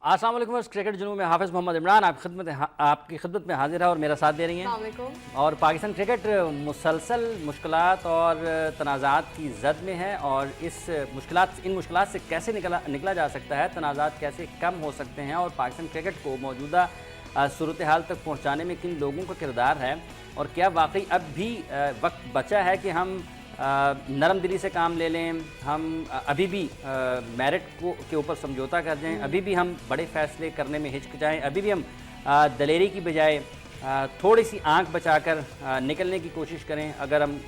अस्सलाम वालेकुम। क्रिकेट जुनून में हाफिज़ मोहम्मद इमरान आपकी खिदमत में हाजिर है और मेरा साथ दे रही हैं। और पाकिस्तान क्रिकेट मुसलसल मुश्किलात और तनाज़ात की जद में है और इन मुश्किलात से कैसे निकला जा सकता है, तनाज़ात कैसे कम हो सकते हैं और पाकिस्तान क्रिकेट को मौजूदा सूरत हाल तक पहुँचाने में किन लोगों का किरदार है और क्या वाकई अब भी वक्त बचा है कि हम नरम दिली से काम ले लें, हम अभी भी मेरिट के ऊपर समझौता कर जाएं, अभी भी हम बड़े फ़ैसले करने में हिचकिचाएं, अभी भी हम दलेरी की बजाय थोड़ी सी आंख बचाकर निकलने की कोशिश करें। अगर हम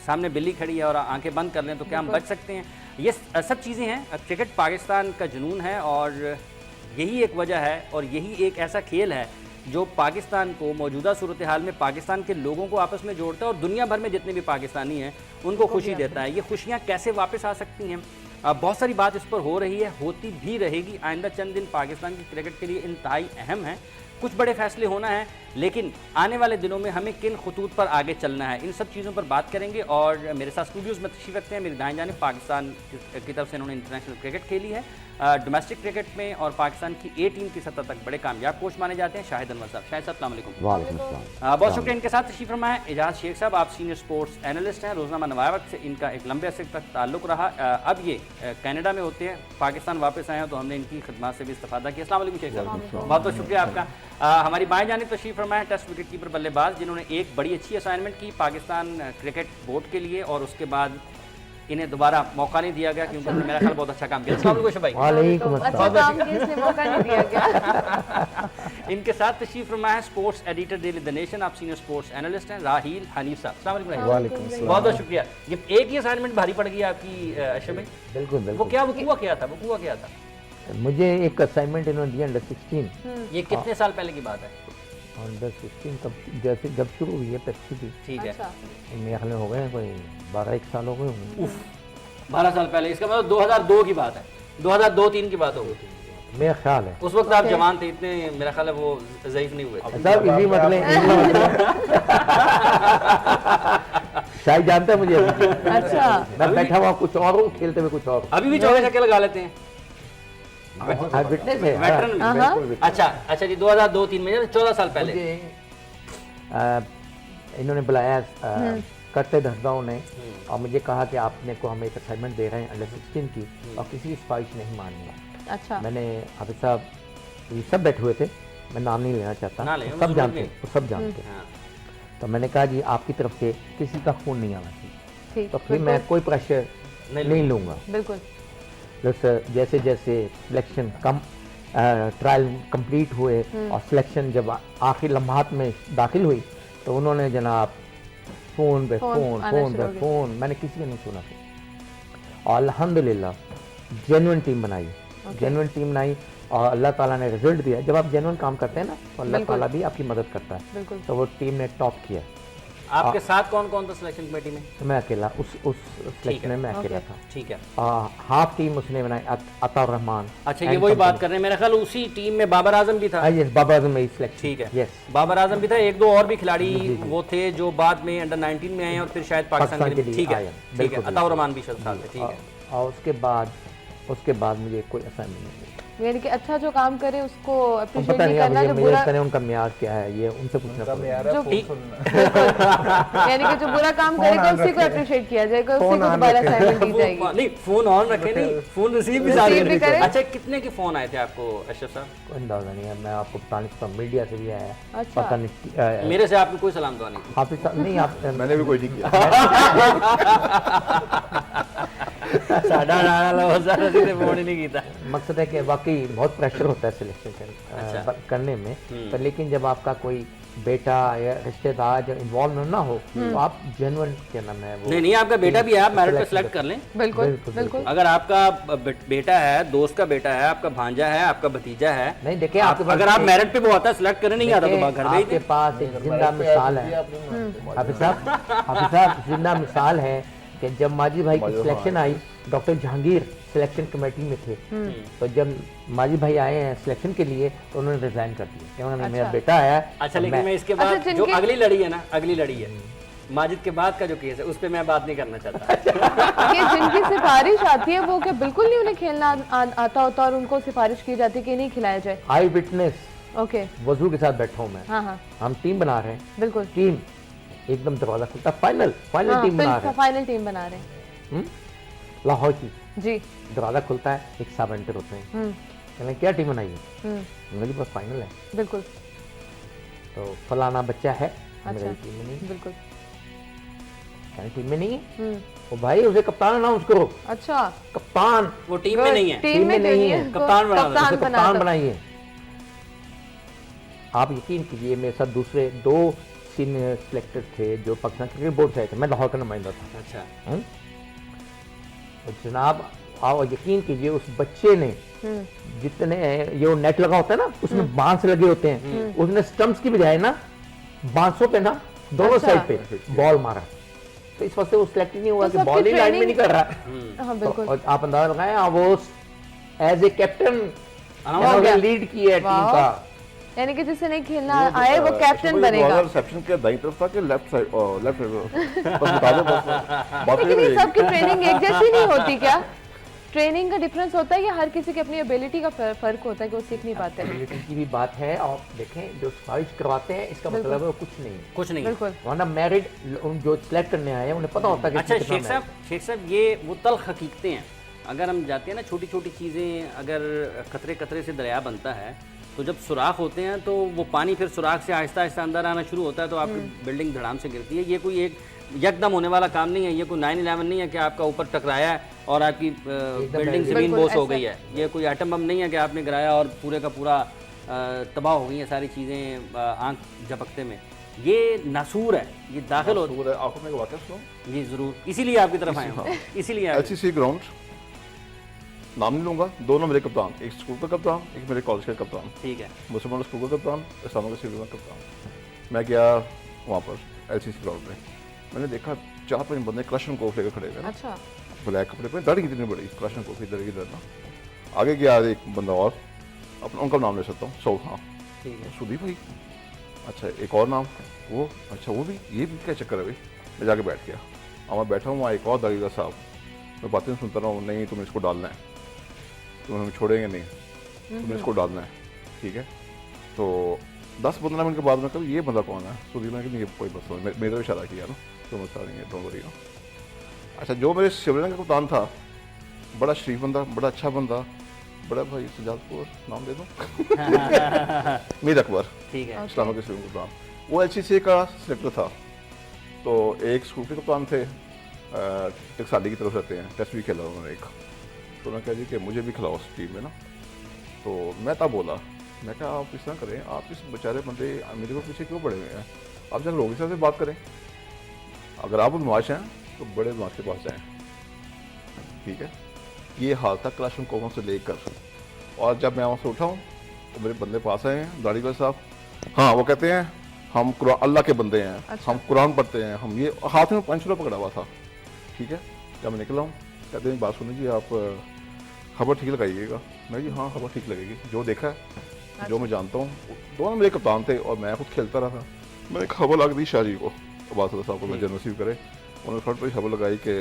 सामने बिल्ली खड़ी है और आंखें बंद कर लें तो क्या हम बच सकते हैं? ये सब चीज़ें हैं। क्रिकेट पाकिस्तान का जुनून है और यही एक वजह है और यही एक ऐसा खेल है जो पाकिस्तान को मौजूदा सूरत हाल में पाकिस्तान के लोगों को आपस में जोड़ता है और दुनिया भर में जितने भी पाकिस्तानी हैं उनको खुशी देता है। ये खुशियाँ कैसे वापस आ सकती हैं? बहुत सारी बात इस पर हो रही है, होती भी रहेगी। आइंदा चंद दिन पाकिस्तान की क्रिकेट के लिए इंतहाई अहम है। कुछ बड़े फैसले होना है, लेकिन आने वाले दिनों में हमें किन खतूत पर आगे चलना है, इन सब चीज़ों पर बात करेंगे। और मेरे साथ स्टूडियोज़ में तशरीफ़ रखते हैं मेरी दाएं जानिब पाकिस्तान की तरफ से इन्होंने इंटरनेशनल क्रिकेट खेली है, डोमेस्टिक क्रिकेट में और पाकिस्तान की ए टीम की सतह तक बड़े कामयाब कोच माने जाते हैं, शाहिद अनवर साहब। शाहिद साहब अस्सलाम वालेकुम। बहुत शुक्रिया। इनके साथ तशरीफ़ फरमा है एजाज शेख साहब, आप सीनियर स्पोर्ट्स एनालिस्ट हैं, रोज़नामा नवाया वक्त से इनका एक लंबे अरसे तक ताल्लुक़ रहा। अब ये कनाडा में होते हैं, पाकिस्तान वापस आए हैं तो हमने इनकी खिदमत से भी इस्तेफादा किया। अस्सलाम वालेकुम शेख साहब, बहुत बहुत शुक्रिया आपका। हमारी बाएं जानिब तशरीफ़ फरमा है टेस्ट विकेट कीपर बल्लेबाज जिन्होंने एक बड़ी अच्छी असाइनमेंट की पाकिस्तान क्रिकेट बोर्ड के लिए और उसके बाद इन्हें दोबारा मौका नहीं दिया गया क्योंकि उन्होंने मेरा ख्याल बहुत अच्छा काम किया। अस्सलाम वालेकुम भाई। वालेकुम अस्सलाम। मौका नहीं दिया गया। इनके साथ तशरीफ फरमा है sports editor daily the nation, आप सीनियर स्पोर्ट्स एनालिस्ट हैं, राहील हनीफ साहब। अस्सलाम वालेकुम। वालेकुम अस्सलाम। बहुत बहुत शुक्रिया। ये एक ही असाइनमेंट भारी पड़ गई आपकी अशरफ भाई? बिल्कुल वो बिल्कुल। हुआ क्या था? मुझे एक असाइनमेंट इन्होंने दिया अंडर 16। ये कितने साल पहले की बात है? अंडर 16 तब जैसे जब शुरू हुई है पेप्सी की, ठीक है। मेरे ख्याल में हो गए हैं कोई 12-1 साल हो गए होंगे। 12 साल पहले, इसका मतलब 2002 की बात है, 2002-3 की बात होगी। मेरा ख्याल है उस वक्त आप जवान थे, इतने मेरा ख्याल है वो ज़ईफ नहीं हुए थे। सब इसी मतलब शायद जानता है मुझे अभी। अच्छा, मैं बैठा हुआ कुछ और हूँ, खेलते हुए कुछ और। अभी भी चौके छक्के लगा लेते हैं फिटनेस में वेटरन में। बिल्कुल। अच्छा जी, 2002-3 में 14 साल पहले इन्होंने बुलाया करते धरदाओं ने और मुझे कहा कि आपने को हम एक असाइनमेंट दे रहे हैं अंडर 16 की और किसी की सिफारिश नहीं माननी है। अच्छा। मैंने हाफिज साहब ये सब बैठे हुए थे, मैं नाम नहीं लेना चाहता, ना लें, सब जानते हैं, वो सब जानते हैं। हाँ। तो मैंने कहा जी आपकी तरफ से किसी का खून नहीं आना चाहिए, ठीक, तो फिर मैं कोई प्रेशर नहीं लूँगा। बिल्कुल। जैसे जैसे सिलेक्शन ट्रायल कंप्लीट हुए और सिलेक्शन जब आखिर लम्हात में दाखिल हुई तो उन्होंने जनाब फ़ोन पे फ़ोन, मैंने किसी का नहीं सुना फिर। और अल्हम्दुलिल्लाह जेन्युइन टीम बनाई और अल्लाह ताला ने रिजल्ट दिया। जब आप जेन्युइन काम करते हैं ना तो अल्लाह ताला भी आपकी मदद करता है। बिल्कुल। तो वो टीम ने टॉप किया। आपके साथ कौन कौन था सिलेक्शन कमेटी में? मैं अकेला उस सिलेक्शन में मैं अकेला था। ठीक है। हाफ टीम उसने बनाई, अताउर रहमान। अच्छा, ये वही बात कर रहे हैं, मेरा ख्याल उसी टीम में बाबर आजम भी था। यस, बाबर आजम में सिलेक्शन। ठीक है, यस, बाबर आजम भी था, एक दो और भी खिलाड़ी वो थे जो बाद में अंडर 19 में आए और फिर शायद पाकिस्तान के लिए। ठीक है, अताउर रहमान भी साथ थे। ठीक है। और उसके बाद मुझे कोई असाइनमेंट नहीं मिला। यानी कि अच्छा जो काम करे उसको अप्रिशिएट पता नहीं नहीं करना, मुझे जो मुझे बुरा लगता नहीं उनका म्यार क्या है, ये उनसे पूछना पड़ेगा। जो यानी कि जो बुरा काम करेगा उसी को अप्रिशिएट किया जाएगा, उसी को दोबारा असाइनमेंट दी जाएगी। नहीं, फोन ऑन रखे, नहीं फोन रिसीव भी करें। अच्छा, कितने के फोन आए थे आपको अशरफ साहब? कोई अंदाजा नहीं है, मैं आपको बता नहीं सकता। मीडिया से भी आया, अच्छा। पता नहीं मेरे से आपको कोई सलाम दुआ नहीं? हाफिज साहब नहीं, आप मैंने भी कोई नहीं किया। फोन ही नहीं किया। मकसद है कि वाकई बहुत प्रेशर होता है सिलेक्शन करने में, पर लेकिन जब आपका कोई बेटा या रिश्तेदार जब इन्वॉल्व ना हो तो आप जेन्युइन क्या नाम है वो। नहीं, आपका बेटा भी है, आप मेरिट पे सिलेक्ट कर लें। बिल्कुल। अगर आपका बेटा है, दोस्त का बेटा है, आपका भांजा है, आपका भतीजा है, नहीं देखिए अगर आप मेरिट पे वो आता सिलेक्ट करने नहीं आता तो घर में आपके पास एक जिंदा मिसाल है हाफिज साहब, जिंदा मिसाल है कि जब माजी भाई की सिलेक्शन आई, डॉक्टर जहांगीर सिलेक्शन कमेटी में थे, तो जब माजी भाई आए हैं सिलेक्शन के लिए तो उन्होंने रिजाइन कर दिया। क्योंकि मेरा बेटा है। अच्छा, लेकिन मैं इसके बाद जो अगली लड़ी है, माजिद के बाद का जो केस है उस पर मैं बात नहीं करना चाहता। ये जिनकी सिफारिश आती है वो क्या बिल्कुल नहीं उन्हें खेलना आता होता और उनको सिफारिश की जाती है कि नहीं खिलाया जाए? आई विटनेस ओके, वजू के साथ बैठा हूँ मैं। हाँ, हम टीम बना रहे हैं, बिल्कुल टीम एकदम दरवाजा खुलता, फाइनल टीम बना रहे हैं, फाइनल टीम बना रहे हैं लाहौर की। जी। दरवाजा खुलता है, एक साहब एंटर होते हैं, कहते क्या टीम बनाई है? मेरी बस फाइनल है। बिल्कुल। तो फलाना बच्चा है अच्छा, मेरी टीम में नहीं, बिल्कुल टीम में नहीं है। ओ भाई उसे कप्तान अनाउंस करो। अच्छा, कप्तान वो टीम में नहीं है, टीम में नहीं है, कप्तान बनाइए। आप यकीन कीजिए मेरे साथ दूसरे 2 सीनियर सिलेक्टर थे जो पाकिस्तान क्रिकेट बोर्ड से आए थे, मैं लाहौर का नुमाइंदा था। अच्छा। जनाब आप यकीन कीजिए उस बच्चे ने जितने ये नेट लगा होता है ना उसमें बांस लगे होते हैं, उसने स्टंप्स की बजाय ना बांसों पे ना दोनों साइड पे बॉल मारा। तो इस वजह से वो सिलेक्ट नहीं हुआ कि बॉल ही लाइन में नहीं कर रहा। हाँ, बिल्कुल। और आप अंदाजा लगाएं वो एज ए कैप्टन लीड की है टीम का, यानी कि जिसे नहीं खेलना आए वो कैप्टन बनेगा। रिसेप्शन के दाईं तरफ था कि लेफ्ट साइड, लेफ्ट बस बता दो बस। लेकिन ये सबकी ट्रेनिंग एक जैसी नहीं होती क्या? ट्रेनिंग का डिफरेंस होता है या हर किसी की अपनी एबिलिटी का फर्क होता है कि वो सीख नहीं पाते? एबिलिटी की भी बात है, और देखें जो सिफारिश करवाते हैं इसका मतलब है वो कुछ नहीं बिल्कुल। वरना मैरिड जो सिलेक्ट करने आए हैं उन्हें पता होता है कि अच्छा शेख साहब ये वो तल्ख हकीकतें हैं। अगर हम जाते हैं ना, छोटी छोटी चीज़ें, अगर कतरे कतरे से दरिया बनता है तो जब सुराख होते हैं तो वो पानी फिर सुराख से आहिस्ता आहिस्ता अंदर आना शुरू होता है तो आपकी बिल्डिंग धड़ाम से गिरती है। ये कोई एक यकदम होने वाला काम नहीं है, ये कोई 9/11 नहीं है कि आपका ऊपर टकराया है और आपकी बिल्डिंग ज़मीन बोस हो गई है। ये कोई एटम बम नहीं है कि आपने गिराया और पूरे का पूरा तबाह हो गई हैं सारी चीज़ें आंख झपकते में। ये नासूर है, ये दाखिल होता है। आपको मैं वाक़या सुनाऊं? जी ज़रूर, इसीलिए आपकी तरफ आए हैं, इसीलिए LCC ग्राउंड, नाम नहीं लूँगा, दोनों मेरे कप्तान, एक स्कूल का कप्तान, एक मेरे कॉलेज का कप्तान। ठीक है। मुसलमान स्कूल का कप्तान, इस्लामिक स्कूल का कप्तान। मैं गया वहाँ पर LCC ग्राउंड में, मैंने देखा 4-5 बंदे क्लशन कोफ लेकर खड़े हुए। अच्छा। ब्लैक कपड़े पे, दाढ़ी कितनी बड़ी, क्लशन कोफ इधर की डरना। आगे गया एक बंदा और, अपना उनका नाम ले सकता हूँ, सऊद खां। ठीक है। सुदीप भाई। अच्छा एक और नाम, वो अच्छा वो भी, ये भी क्या चक्कर है भाई? मैं जाके बैठ गया, और मैं बैठा हूँ वहाँ एक और दाढ़ीदार साहब, मैं बातें सुनता रहा हूँ, नहीं तुम इसको डालना है, तुम हमें छोड़ेंगे नहीं, तुम्हें इसको डालना है, ठीक है। तो 10-15 मिनट के बाद में कभी ये बंदा कौन है? सुदीप ने कि ये कोई बस मेरे तो इशारा किया ना, तो मसला नहीं है, डोंट वरी ना। अच्छा जो मेरे शिवरंग का कप्तान था, बड़ा शरीफ बंदा, बड़ा अच्छा बंदा, बड़ा भाई सजादपुर नाम दे दूँ मीर अकबर, ठीक है, इस्लामिक स्कूल कप्तान, वो LCC का सिलेक्टर था। तो एक स्कूल के कप्तान थे, टकसाली की तरफ रहते हैं, टेस्ट भी खेला उन्होंने एक, तो उन्होंने कहा जी कि मुझे भी खिलाओ उस टीम में ना। तो मैं तब बोला, मैं कहा आप इस तरह करें, आप इस बेचारे बंदे मेरे को पीछे क्यों पड़े हुए हैं, आप जब लोगों से बात करें, अगर आप बदमाश हैं तो बड़े बदमाश के पास जाएँ, ठीक है। ये हाल था क्लाशन कोमों से लेकर, और जब मैं वहाँ से उठा हूँ तो मेरे बंदे पास आए हैं, दाढ़ी वाले साहब, हाँ वो कहते हैं हम अल्लाह के बंदे हैं। अच्छा। हम कुरान पढ़ते हैं, हम ये हाथ में 5 रुपये पकड़ा हुआ था, ठीक है। जब मैं निकला हूँ कहते हैं बात सुनिए जी, आप खबर ठीक लगाइएगा। मैं जी हाँ खबर ठीक लगेगी, जो देखा है। अच्छा। जो मैं जानता हूँ, दोनों मेरे कप्तान थे और मैं खुद खेलता रहा था। मैंने खबर लगा दी शाह जी को, अब्बास साहब को, मैं जनरल रिसीव करे, उन्होंने फट पर खबर लगाई कि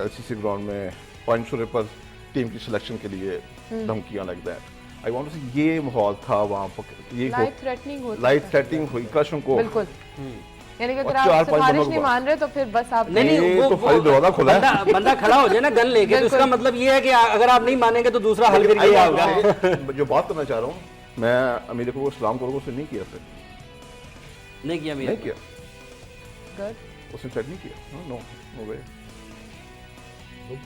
LCC ग्राउंड में 500 रुपये पर टीम की सिलेक्शन के लिए धमकियाँ लग दैट। आई वांट टू से ये माहौल था वहाँ पर, ये लाइफ थ्रेटनिंग हुई क्लशन को, बिल्कुल। यानी कि अगर आप सिफारिश नहीं मान रहे तो फिर बस आप नहीं वो तो फाइल दरवाजा खुला है, बंदा खड़ा हो जाए ना गन लेके, तो इसका मतलब ये है कि अगर आप नहीं मानेंगे तो दूसरा हल फिर ये होगा। जो बात करना चाह रहा हूँ मैं, अमीर को सलाम करो, उसने नहीं किया, फिर नहीं किया, नहीं किया, उसने चेक नहीं किया, नो नो वे।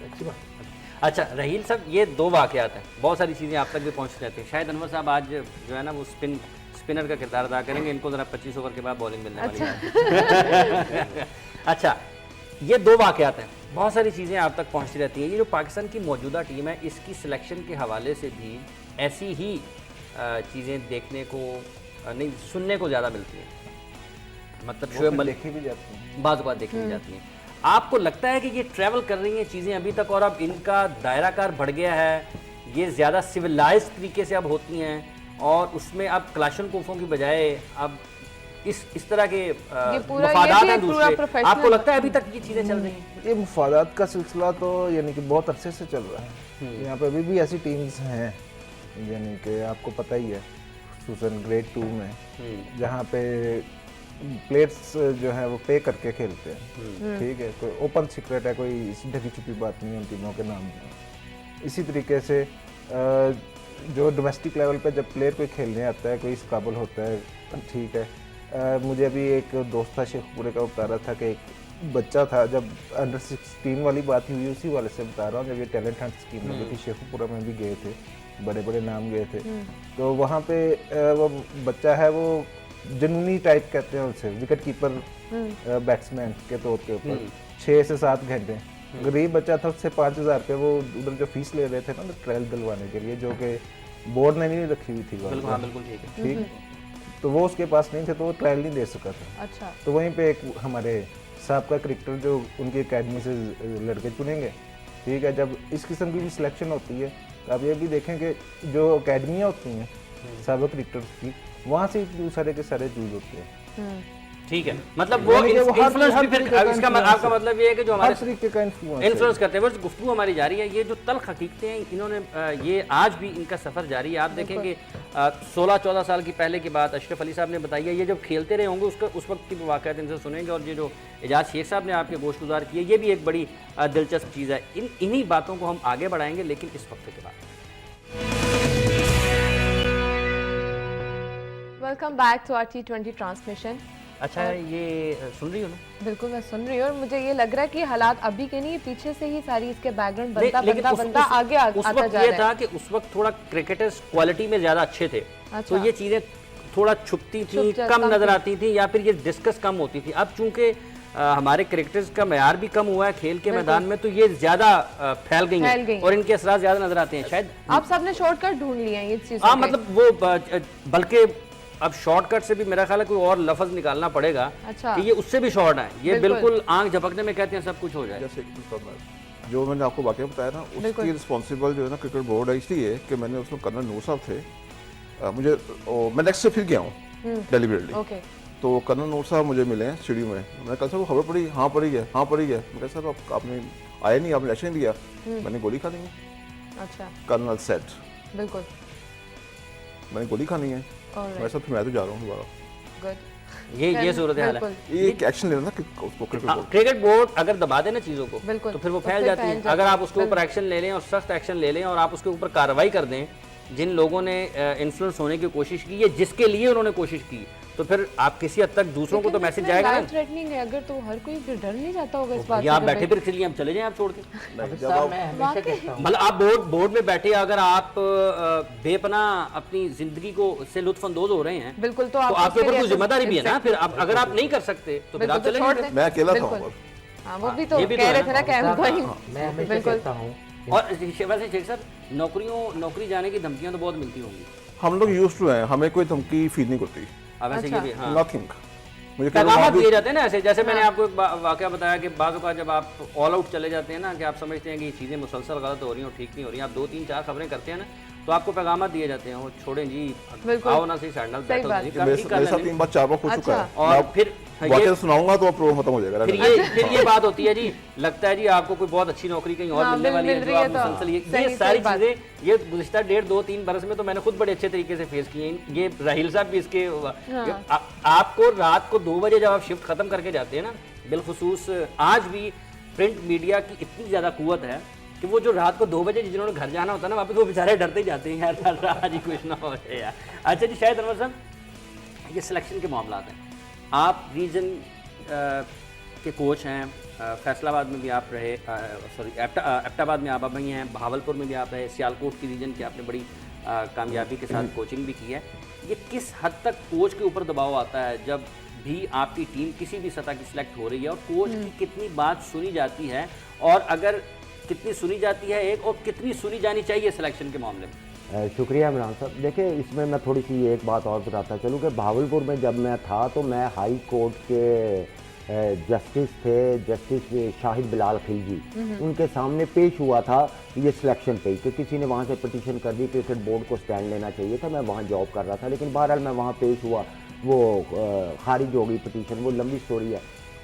अच्छी बात। अच्छा रहील साहब, ये 2 वाक़यात हैं, बहुत सारी चीज़ें आप तक भी पहुँच जाती हैं। शायद अनवर साहब आज जो है ना वो स्पिनर का किरदार अदा करेंगे, इनको ज़रा 25 ओवर के बाद बॉलिंग मिलने वाली है। अच्छा ये 2 वाक़यात हैं, बहुत सारी चीज़ें आप तक पहुँचती रहती हैं। ये जो पाकिस्तान की मौजूदा टीम है, इसकी सिलेक्शन के हवाले से भी ऐसी ही चीज़ें देखने को नहीं, सुनने को ज़्यादा मिलती हैं। मतलब शोएब मलिक देखी भी जाती हैं, बाज़ बात देखी भी जाती हैं। आपको लगता है कि ये ट्रैवल कर रही हैं चीज़ें अभी तक, और अब इनका दायरा कार बढ़ गया है, ये ज़्यादा सिविलाइज तरीके से अब होती हैं, और उसमें अब क्लाशन कोफों की बजाय अब इस तरह के पूरा मफादात ये हैं भी पूरा दूसरे, professional आपको लगता है अभी तक ये चीजें चल रही हैं? ये मुफादात का सिलसिला तो यानी कि बहुत अरसे से चल रहा है। यहाँ पे अभी भी ऐसी टीम्स हैं, यानी कि आपको पता ही है, खसूसन ग्रेड 2 में जहाँ पे प्लेयर्स जो है वो पे करके खेलते हैं, ठीक है, कोई ओपन सीक्रेट है, कोई ढकी छुपी बात नहीं है उन टीमों के नाम में। इसी तरीके से जो डोमेस्टिक लेवल पे जब प्लेयर कोई खेलने आता है, कोई इस काबिल होता है, ठीक है। मुझे अभी एक दोस्त था शेखपुरे का, बता रहा था कि एक बच्चा था, जब अंडर 16 वाली बात हुई उसी वाले से बता रहा हूँ, जब ये टैलेंट हंट स्कीम लगी थी, शेखपुरा में भी गए थे, बड़े बड़े नाम गए थे, तो वहाँ पे वो बच्चा है, वो जुनूनी टाइप कहते हैं उसे, विकेट कीपर बैट्समैन के तौर के ऊपर 6 से 7 घंटे, गरीब बच्चा था, उससे 5,000 रुपये वो उधर जो फीस ले रहे थे ना ट्रायल दिलवाने के लिए, जो कि बोर्ड ने नहीं रखी हुई थी, बिल्कुल ठीक है, ठीक, तो वो उसके पास नहीं थे, तो वो ट्रायल नहीं दे सका था। अच्छा। तो वहीं पे एक हमारे साहब का क्रिकेटर जो उनकी एकेडमी से लड़के चुनेंगे, ठीक है, जब इस किस्म की भी सिलेक्शन होती है तो आप ये भी देखें कि जो अकेडमियाँ होती हैं साबिक क्रिकेटर्स की, वहाँ से ही सारे के सारे चूज होते हैं। ठीक है, मतलब वो इन्फ्लुएंस भी फिर इसका आपका मतलब ये है कि जो हमारे तरीके का इन्फ्लुएंस करते हैं। बस गुफ्तगू हमारी जारी है, ये जो तल्ख हकीकतें हैं इन्होंने ये आज भी इनका सफ़र जारी है। आप देखेंगे 16-14 साल की पहले की बात अशरफ अली साहब ने बताई है, ये जब खेलते रहे होंगे उसका उस वक्त की वाक़यात इनसे सुनेंगे, और ये जो एजाज शेख साहब ने आपके गोशगुजार किए, ये भी एक बड़ी दिलचस्प चीज़ है। इन्हीं बातों को हम आगे बढ़ाएंगे, लेकिन इस वक्त के बाद। Welcome back to our T20 transmission. अच्छा, ये सुन रही हो ना? बिल्कुल मैं सुन रही हूँ, और मुझे ये लग रहा है कि हालात अभी के नहीं, पीछे से ही सारी इसके बैकग्राउंड बनता आगे उस आता वक्त जा ये रहा है। था कि उस वक्त थोड़ा क्रिकेटर्स क्वालिटी में ज्यादा अच्छे थे, अच्छा। तो ये चीजें थोड़ा छुपती थी, कम नजर आती थी, या फिर ये डिस्कस कम होती थी। अब चूंकि हमारे क्रिकेटर्स का मैयार भी कम हुआ है खेल के मैदान में, तो ये ज्यादा फैल गई हैं और इनके असरात ज्यादा नजर आते हैं। शायद आप सबने शॉर्टकट ढूंढ लिए हैं ये चीज। हाँ, मतलब वो बल्कि अब शॉर्टकट से भी मेरा ख्याल है कोई और लफ्ज निकालना पड़ेगा। अच्छा। कि ये उससे भी शॉर्ट है, ये बिल्कुल आंख झपकने में कहते हैं सब कुछ हो जाए। जैसे जो मैंने आपको वाकया बताया ना, उसकी रिस्पॉन्सिबल जो है ना क्रिकेट बोर्ड है, इसलिए कि मैंने उसमें कर्नल नूर साहब थे, मैं नेक्स्ट से फिर गया हूँ डेलिबरेटली, तो कर्नल नूर साहब मुझे मिले हैं स्टूडियो में। मैंने कहा सर वो खबर पड़ी? हाँ पड़ी है, हाँ पड़ी है। मैं कहा सर आपने आए नहीं, आपने इलेक्शन दिया, मैंने गोली खानी है। अच्छा। कर्नल सेट बिल्कुल, मैंने गोली खानी है, मैं सब फिर मैं तो जा रहा हूँ दोबारा। गुड, ये सूरत हाल है। ये एक एक्शन लेना उसको क्रिकेट बोर्ड अगर दबा देना चीजों को, तो फिर वो फैल जाती है। अगर आप उसके ऊपर एक्शन ले लें और सख्त एक्शन ले लें और आप उसके ऊपर कार्रवाई कर दें, जिन लोगों ने इन्फ्लुएंस होने की कोशिश की है, जिसके लिए उन्होंने कोशिश की, तो फिर आप किसी हद तक दूसरों को तो मैसेज जाएगा ना। थ्रेटनिंग है अगर, तो हर कोई फिर डर नहीं जाता होगा इस बात से। आप बैठे फिर इसलिए हम चले जाएं आप छोड़ के? मैं हमेशा कहता हूँ, मतलब आप बोर्ड में बैठे, अगर आप बेपनाह अपनी जिंदगी को से लुत्फ अंदोज हो रहे हैं, बिल्कुल, तो आपके ऊपर कोई जिम्मेदारी भी है ना। फिर अगर आप नहीं कर सकते तो फिर आप चले जाएं। मैं अकेला था। हाँ, वो भी तो कह रहे थे ना कि I'm going। मैं हमेशा कहता हूँ और वैसे शेख साहब, नौकरी जाने की धमकियां तो बहुत मिलती होंगी। हम लोग यूज्ड टू हैं, हमें कोई धमकी फील नहीं करती। अब ऐसे ये भी हाँ, नथिंग। मुझे पैगाम दिए जाते हैं ना ऐसे, जैसे मैंने आपको एक वाकया बताया कि बाज़ का जब आप ऑल आउट चले जाते हैं ना, कि आप समझते हैं कि चीज़ें मुसलसल गलत हो रही हैं और ठीक नहीं हो रही हैं, आप 2-3-4 खबरें करते हैं ना, तो आपको पैगाम दिए जाते हैं, वो छोड़ें जी, आओ ना सही सैंडल बैठो जी, मेरे साथ 3 बार 4 बार हो चुका है। और फिर वाकया सुनाऊंगा तो प्रॉब्लम खत्म हो जाएगा। फिर ये बात होती है जी, लगता है जी आपको कोई बहुत अच्छी नौकरी कहीं और मिलने वाली है, जो आप मुसलसल ये सारी चीजें, ये गुज़िश्ता 1.5-2-3 बरस में तो मैंने खुद बड़े अच्छे तरीके से फेस किए हैं। ये राहिल साहब भी इसके आपको रात को 2 बजे जब आप शिफ्ट खत्म करके जाते हैं ना, बिलखुसूस आज भी प्रिंट मीडिया की इतनी ज्यादा कुव्वत है कि वो जो रात को 2 बजे जिन्होंने घर जाना होता है ना, वापस वो बेचारे डरते ही जाते हैं, यार आज ही कुछ ना हो जाए यार। अच्छा जी, शायद अनवर साहब, ये सिलेक्शन के मामला हैं, आप रीजन के कोच हैं, फैसलाबाद में भी आप रहे, सॉरी एबटाबाद में आप अभी हैं, बहावलपुर में भी आप रहे, सियालकोट की रीजन की आपने बड़ी कामयाबी के साथ कोचिंग भी की है। ये किस हद तक कोच के ऊपर दबाव आता है जब भी आपकी टीम किसी भी सतह की सिलेक्ट हो रही है, और कोच की कितनी बात सुनी जाती है, और अगर कितनी सुनी जाती है एक, और कितनी सुनी जानी चाहिए सिलेक्शन के मामले में? शुक्रिया इमरान साहब। देखिए, इसमें मैं थोड़ी सी एक बात और बताता चलूँ कि भावलपुर में जब मैं था तो मैं हाई कोर्ट के जस्टिस थे, जस्टिस शाहिद बिलाल खिलजी, उनके सामने पेश हुआ था ये सिलेक्शन पे कि किसी ने वहाँ से पिटीशन कर दी, क्रिकेट बोर्ड को स्टैंड लेना चाहिए था। मैं वहाँ जॉब कर रहा था, लेकिन बहरहाल मैं वहाँ पेश हुआ वो खारिज हो गई पिटीशन, वो लंबी स्टोरी है।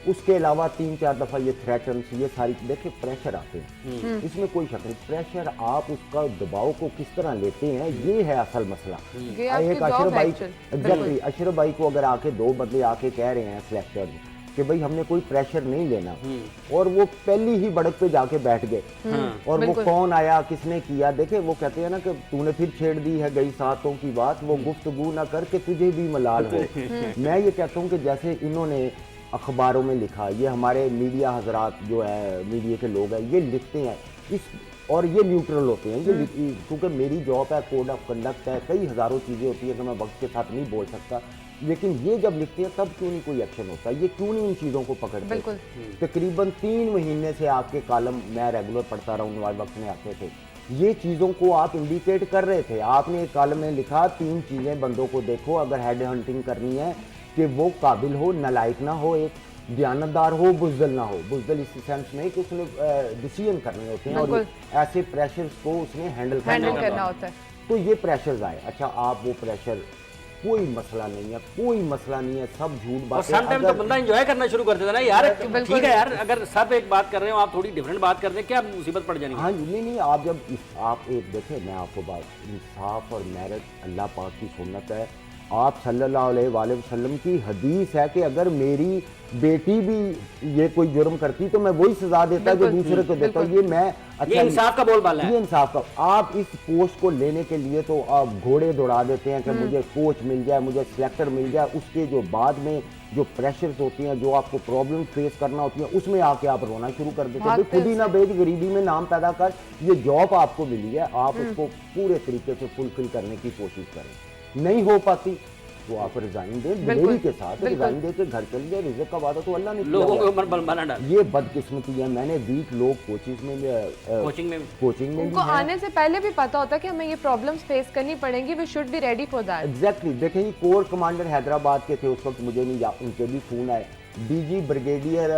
उसके अलावा 3-4 दफ़ा ये थ्रेटन्स, ये सारी देखिए प्रेशर आते हैं, इसमें कोई शक नहीं। प्रेशर आप उसका दबाव को किस तरह लेते हैं, ये है असल मसला। एक अशरफ भाई, एग्जैक्टली अशरफ भाई को अगर आके 2 बंदे आके कह रहे हैं सिलेक्टर कि भाई हमने कोई प्रेशर नहीं लेना, और वो पहली ही बढ़त पे जाके बैठ गए, और वो कौन आया, किसने किया, देखे वो कहते हैं ना कि तूने फिर छेड़ दी है गई सातों की बात, वो गुफ्तगू ना करके तुझे भी मलाल हो। मैं ये कहता हूँ कि जैसे इन्होंने अखबारों में लिखा, ये हमारे मीडिया हजरात जो है, मीडिया के लोग हैं, ये लिखते हैं इस, और ये न्यूट्रल होते हैं, ये क्योंकि मेरी जॉब है, कोड ऑफ कंडक्ट है, कई हज़ारों चीज़ें होती हैं कि मैं वक्त के साथ नहीं बोल सकता, लेकिन ये जब लिखते हैं तब क्यों नहीं कोई एक्शन होता, ये क्यों नहीं इन चीज़ों को पकड़ते। तकरीबन 3 महीने से आपके कॉलम मैं रेगुलर पढ़ता रहा हूँ, नवाज वक्त में आते थे, ये चीज़ों को आप इंडिकेट कर रहे थे। आपने एक कॉलम में लिखा 3 चीज़ें बंदों को देखो अगर हेड हंटिंग करनी है, कि वो काबिल हो, नालायक ना हो, एक दयानतदार हो, बुज़दिल ना हो। बुज़दिल इस सेंस में कि उसने डिसीजन करने होते हैं और ऐसे प्रेशर्स को उसने हैंडल करना होता है। तो ये प्रेशर्स आए, अच्छा आप वो प्रेशर, कोई मसला नहीं है, कोई मसला नहीं है, सब झूठ बात है। तो बंदा एंजॉय करना शुरू कर देता ना यार, ठीक है यार, अगर सब एक बात कर रहे हो, आप थोड़ी डिफरेंट बात कर रहे हैं, क्या मुसीबत पड़ जानी है। हाँ नहीं, आप जब आप एक देखें, मैं आपको बात, इंसाफ और मेरिट अल्लाह पाक की सुन्नत है। आप सल्लल्लाहु अलैहि वसल्लम की हदीस है कि अगर मेरी बेटी भी ये कोई जुर्म करती तो मैं वही सजा देता जो दूसरे को देता। ये मैं अच्छा, ये इंसाफ का बोलबाला है, ये इंसाफ का। आप इस पोस्ट को लेने के लिए तो आप घोड़े दौड़ा देते हैं कि मुझे कोच मिल जाए, मुझे सिलेक्टर मिल जाए, उसके जो बाद में जो प्रेशर्स होती हैं, जो आपको प्रॉब्लम फेस करना होती है, उसमें आके आप रोना शुरू कर देते हैं। खुद ही ना बेच, गरीबी में नाम पैदा कर, ये जॉब आपको मिली है, आप उसको पूरे तरीके से फुलफिल करने की कोशिश करें। नहीं हो पाती तो आप रिजाइन दे, दिलेरी के साथ रिजाइन दे के घर चल जाए। रिज़्क़ का वादा तो अल्लाह ने लोगों के ऊपर बना डाल। ये बदकिस्मती है। मैंने वीक लोग कोचिंग में उनको आने से पहले भी पता होता कि हमें ये प्रॉब्लम्स फेस करनी पड़ेंगी, we should be ready for that. Exactly. देखें, ये कोर कमांडर हैदराबाद के थे उस वक्त, मुझे नहीं, उनके भी फोन आए, डीजी ब्रिगेडियर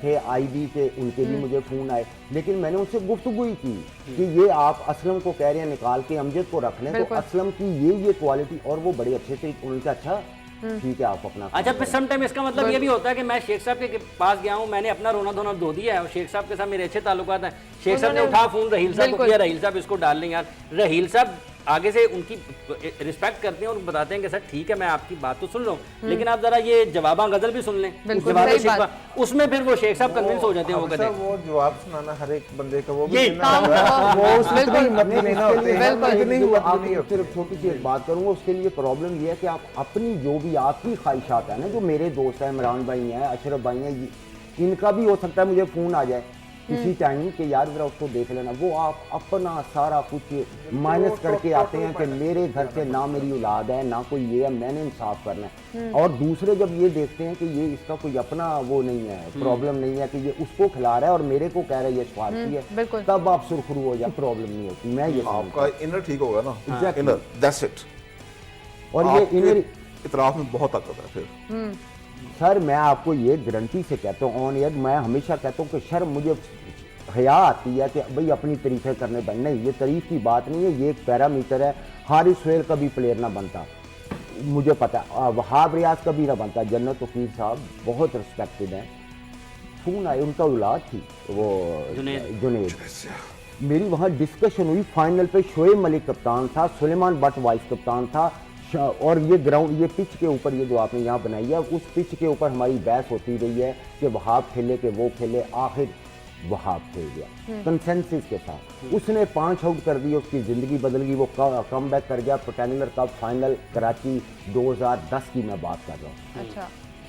थे आईबी के, उनके भी मुझे फ़ोन आए, लेकिन मैंने उनसे गुफ्तगू ही की कि ये आप असलम को कह रहे हैं निकाल के अमजद को रख लें, तो असलम की ये क्वालिटी, और वो बड़े अच्छे से उनका, अच्छा ठीक है आप अपना। अच्छा, फिर सम टाइम इसका मतलब ये भी होता है कि मैं शेख साहब के पास गया हूँ, मैंने अपना रोना धोना धो दिया है, और शेख साहब के साथ मेरे अच्छे ताल्लुकात हैं, शेख साहब ने उठा फोन रहील साहब को किया, रहील साहब इसको डाल लें यार। रहील साहब आगे से उनकी रिस्पेक्ट करते हैं और बताते हैं कि सर ठीक है मैं आपकी बात तो सुन रहा हूँ, लेकिन आप जरा ये जवाबा गजल भी सुन लें, उसमें फिर वो शेख साहब कन्विंस हो जाते हैं। वो कहते हैं वो जवाब सुनाना हर एक बंदे का वो सिर्फ छोटी सी एक बात करूंगा, उसके लिए प्रॉब्लम ये है कि आप अपनी जो भी आपकी ख्वाहिशात है ना, जो मेरे दोस्त हैं, इमरान भाई हैं, अशरफ भाई हैं, इनका भी हो सकता है मुझे फ़ोन आ जाए किसी टाइम के यार जरा उसको देख लेना, वो आप अपना सारा कुछ माइनस करके आते हैं कि मेरे घर से ना मेरी औलाद है ना कोई ये है, मैंने इंसाफ करना है। और दूसरे जब ये देखते हैं कि ये इसका कोई अपना वो नहीं है, प्रॉब्लम नहीं है कि ये उसको खिला रहा है और मेरे को कह रहा है ये स्वार्थी है, तब आप सुरखरू हो जाए, प्रॉब्लम नहीं होती। मैं ये आपका इनर ठीक होगा ना, इनर, दैट्स इट। और ये इनर इतराफ में बहुत ताकत है फिर। सर मैं आपको ये गारंटी से कहता हूँ ऑन एयर, मैं हमेशा कहता हूँ कि शर्म, मुझे हया आती है कि भाई अपनी तारीफें करने पर, नहीं ये तारीफ की बात नहीं है, ये एक पैरामीटर है। हारिस सुहेल का भी प्लेयर ना बनता, मुझे पता है, वहाब रियाज का भी ना बनता। जन्नत तौकीर साहब बहुत रिस्पेक्टेड हैं, फोन आए, उनका औलाद थी वो जुनेद, मेरी वहाँ डिस्कशन हुई, फाइनल पे शोएब मलिक कप्तान था, सुलेमान बट वाइस कप्तान था, और ये ग्राउंड, ये पिच के ऊपर, ये जो आपने यहाँ बनाई है, उस पिच के ऊपर हमारी बहस होती रही है कि वहाब खेले कि वो खेले, आखिर वहाब खेल गया कंसेंसस के साथ, उसने 5 आउट कर दिए, उसकी ज़िंदगी बदल गई, वो कम बैक कर गया। पटेनिलर कप फाइनल कराची 2010 की मैं बात कर रहा हूँ।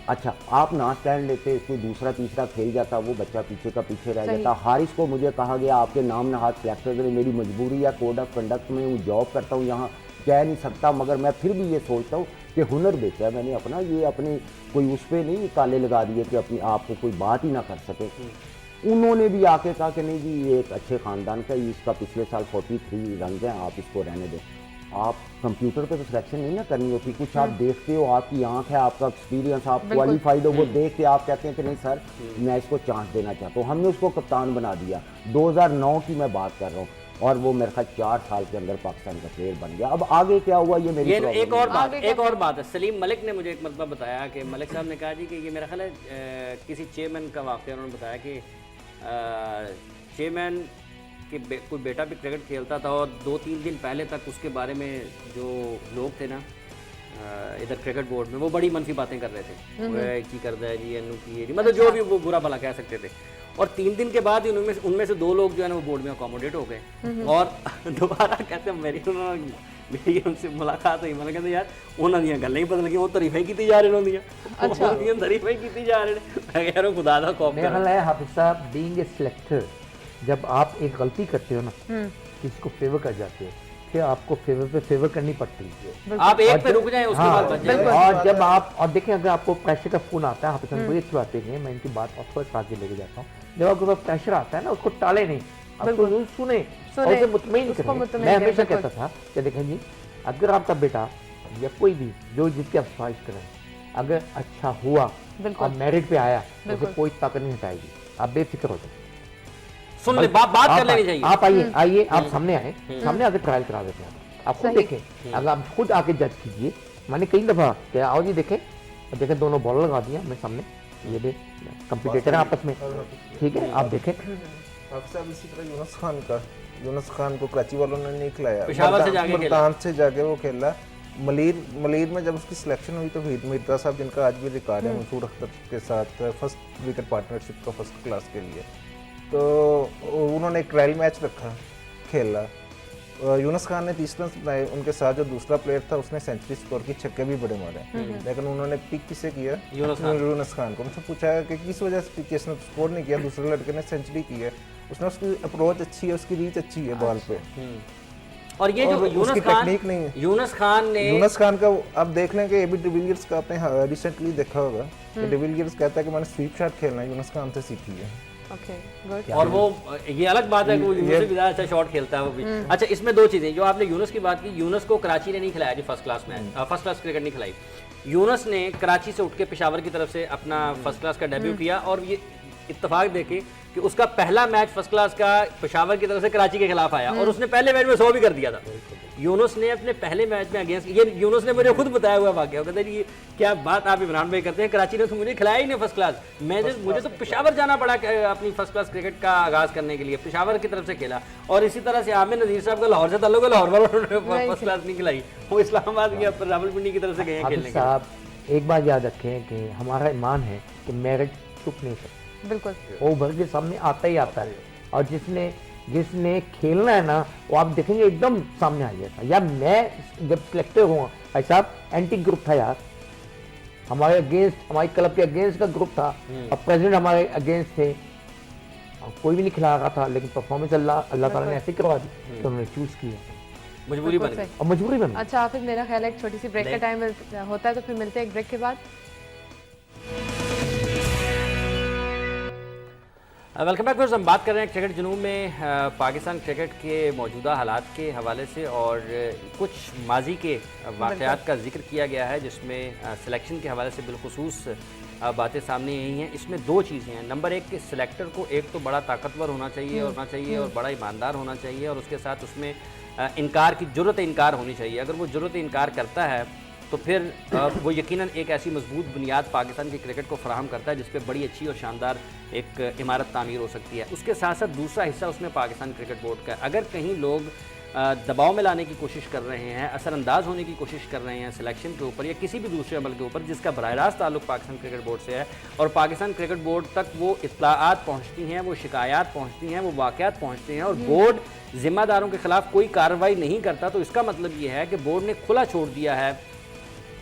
अच्छा आप ना स्टैंड लेते, कोई दूसरा तीसरा खेल जाता, वो बच्चा पीछे का पीछे रह जाता। हारिस को मुझे कहा गया आपके नाम ना हाथ सिलेक्टर करें, मेरी मजबूरी है, कोड ऑफ कंडक्ट में हूँ, जॉब करता हूँ, यहाँ कह नहीं सकता, मगर मैं फिर भी ये सोचता हूँ कि हुनर बेचा है मैंने अपना, ये अपने कोई उस पर नहीं ताले लगा दिए कि अपनी आपको कोई बात ही ना कर सके। उन्होंने भी आके कहा कि नहीं जी ये एक अच्छे ख़ानदान का, इसका पिछले साल 43 रन हैं, आप इसको रहने दें। आप कंप्यूटर पे तो सिलेक्शन नहीं ना करनी होती, कुछ आप देखते हो, आपकी आंख है, आपका एक्सपीरियंस, आप क्वालिफाइड हो, वो देख के आप कहते हैं कि नहीं सर मैं इसको चांस देना चाहता हूँ। हमने उसको कप्तान बना दिया। 2009 की मैं बात कर रहा हूँ। और वो मेरे ख्याल 4 साल के अंदर पाकिस्तान का प्लेयर बन गया। अब आगे क्या हुआ ये मेरी ये प्रॉब्लम एक और बात है। सलीम मलिक ने मुझे एक मरतबा बताया कि मलिक साहब ने कहा जी कि ये मेरा ख्याल है किसी चेयरमैन का वाक़या, उन्होंने बताया कि चेयरमैन के कोई बेटा भी क्रिकेट खेलता था और 2-3 दिन पहले तक उसके बारे में जो लोग थे ना इधर क्रिकेट बोर्ड में, वो बड़ी मनफी बातें कर रहे थे, वो की कर रहा है जी, अनु की है जी, मतलब जो भी वो बुरा भला कह सकते थे। और 3 दिन के बाद ही उनमें से 2 लोग जो है ना वो बोर्ड में अकोमोडेट हो गए और दोबारा कहते मेरी उनसे मुलाकात हुई, मैंने कहते यार उन्होंने गल ही बदल गई, वो तारीफें की जा रहे उन्होंने तारीफें की जा रहे हैं। खुदा दा खौफ मेरा ख्याल है हाफिज साहब, बीइंग ए सिलेक्टर, जब आप एक गलती करते हो ना, किसी को फेवर कर जाते हो, फिर आपको फेवर पे फेवर करनी पड़ती है। आप एक पे रुक जाएं, उसके बाद बच जाएं। और जब आप और देखें, अगर आपको प्रेशर का फोन आता है, हाफिज साहब बड़ी अच्छी बात है, मैं इनकी बात ऑफकोर्स आगे लेके जाता हूँ, जब आपको प्रेशर आता है ना, उसको टाले नहीं, आपको सुने और उसे मुतमईन करें। मैं हमेशा कहता था कि देखें जी, अगर आपका बेटा या कोई भी जो जिसकी आप ख्वाहिश करें, अगर अच्छा हुआ और मेरिट पे आया, तो उसे कोई ताकत नहीं हटाएगी, आप बेफिक्र हो जाए। सुन ले, बात कर लेनी चाहिए। आप आइए आप सामने आए, सामने आके ट्रायल करा देते हैं, आप खुद देखें, अगर आप खुद आके जज कीजिए। मैंने कई दफा क्या, आओ जी देखें, देखें दोनों बॉल लगा दिया मैं सामने, ये भी कंपटीटर है आपस में, ठीक है, आप देखें। इसी तरह यूनुस खान को कराची वालों ने नहीं खिलाया, पेशावर से जाके वो खेला। मलीर में जब उसकी सिलेक्शन हुई तो मिर्जा साहब, जिनका आज भी रिकॉर्ड है मंसूर अख्तर के साथ फर्स्ट विकेट पार्टनरशिप का फर्स्ट क्लास के लिए, तो उन्होंने एक ट्रायल मैच रखा, खेला। यूनुस खान ने 30 रन बनाए, उनके साथ जो दूसरा प्लेयर था उसने सेंचुरी स्कोर की, छक्के भी बड़े मारे, लेकिन उन्होंने पिक किसे किया? यूनुस खान को। उनसे पूछा कि किस वजह से पिक किसने स्कोर नहीं किया, दूसरे लड़के ने सेंचुरी की है, उसने उसकी अप्रोच अच्छी है, उसकी रीच अच्छी है बॉल पे, और ये जो यूनुस खान का अब देख लें कि एबी डिविलियर्स का आपने रिसेंटली देखा होगा कि डिविलियर्स कहता है कि मैंने स्वीप शॉट खेलना यूनुस खान से सीखी है। और वो ये अलग बात है कि वो यूनुस से भी ज़्यादा अच्छा शॉट खेलता है वो भी। अच्छा, इसमें 2 चीज़ें, जो आपने यूनुस की बात की, यूनुस को कराची ने नहीं खिलाया जी first class match, first class cricket नहीं खिलाई। यूनुस ने कराची से उठ के पेशावर की तरफ से अपना फर्स्ट क्लास का डेब्यू किया, और ये इत्तेफाक देखे कि उसका पहला मैच फर्स्ट क्लास का पेशावर की तरफ से कराची के खिलाफ आया, और उसने पहले मैच में 100 भी कर दिया था। यूनुस ने अपने पहले मैच में अगेंस्ट, ये यूनुस ने मुझे खुद बताया हुआ वाकया, कहते हैं ये क्या बात आप इमरान भाई करते हैं, कराची ने तो मुझे खिलाया ही नहीं फर्स्ट क्लास, मुझे तो पेशावर जाना पड़ा अपनी फर्स्ट क्लास क्रिकेट का आगाज करने के लिए, पेशावर की तरफ से खेला। और इसी तरह से आमिर नज़ीर साहब का लाहौर से ताल्लुक है, लाहौर वालों ने फर्स्ट क्लास नहीं खिलाई, वो इस्लामाबाद या रावलपिंडी की तरफ से गए खेलने के लिए। एक बात याद रखें कि हमारा ईमान है कि मेरिट छुप नहीं सकता, बिल्कुल वो उभर के सामने आता ही आता है, और जिसने खेलना है ना, वो आप देखेंगे एकदम सामने आ जाएगा। यार मैं जब सिलेक्टर हुआ भाई साहब, एंटी ग्रुप था यार, हमारे अगेंस्ट, हमारे क्लब के अगेंस्ट का ग्रुप था, और प्रेसिडेंट हमारे अगेंस्ट थे, कोई भी नहीं खिला रहा था, लेकिन परफॉर्मेंस अल्लाह ताला ने ऐसे करवा दी तो उन्होंने चूज किया, मजबूरी बन गई और मजबूरी बन गई। अच्छा फिर मेरा ख्याल है एक छोटी सी ब्रेक का टाइम होता है, तो फिर मिलते हैं एक ब्रेक के बाद। Welcome back. हम बात कर रहे हैं क्रिकेट जुनून में पाकिस्तान क्रिकेट के मौजूदा हालात के हवाले से, और कुछ माजी के वाक़यात का जिक्र किया गया है, जिसमें सिलेक्शन के हवाले से बिलखुसूस बातें सामने आई हैं। इसमें 2 चीज़ें हैं। नंबर 1 कि सिलेक्टर को एक तो बड़ा ताकतवर होना चाहिए और बड़ा ईमानदार होना चाहिए, और उसके साथ उसमें इनकार की जुर्रत इनकार होनी चाहिए। अगर वो जुर्रत इनकार करता है तो फिर वो यकीनन एक ऐसी मजबूत बुनियाद पाकिस्तान की क्रिकेट को फराहम करता है जिस पे बड़ी अच्छी और शानदार एक इमारत तामीर हो सकती है। उसके साथ साथ दूसरा हिस्सा उसमें पाकिस्तान क्रिकेट बोर्ड का है। अगर कहीं लोग दबाव में लाने की कोशिश कर रहे हैं, असरअंदाज होने की कोशिश कर रहे हैं सिलेक्शन के ऊपर या किसी भी दूसरे अमल के ऊपर जिसका बराह रास्त ताल्लुक पाकिस्तान क्रिकेट बोर्ड से है, और पाकिस्तान क्रिकेट बोर्ड तक वो इत्तलाआत पहुँचती हैं, वो शिकायत पहुँचती हैं, वो वाक़यात पहुँचते हैं, और बोर्ड ज़िम्मेदारों के ख़िलाफ़ कोई कार्रवाई नहीं करता, तो इसका मतलब ये है कि बोर्ड ने खुला छोड़ दिया है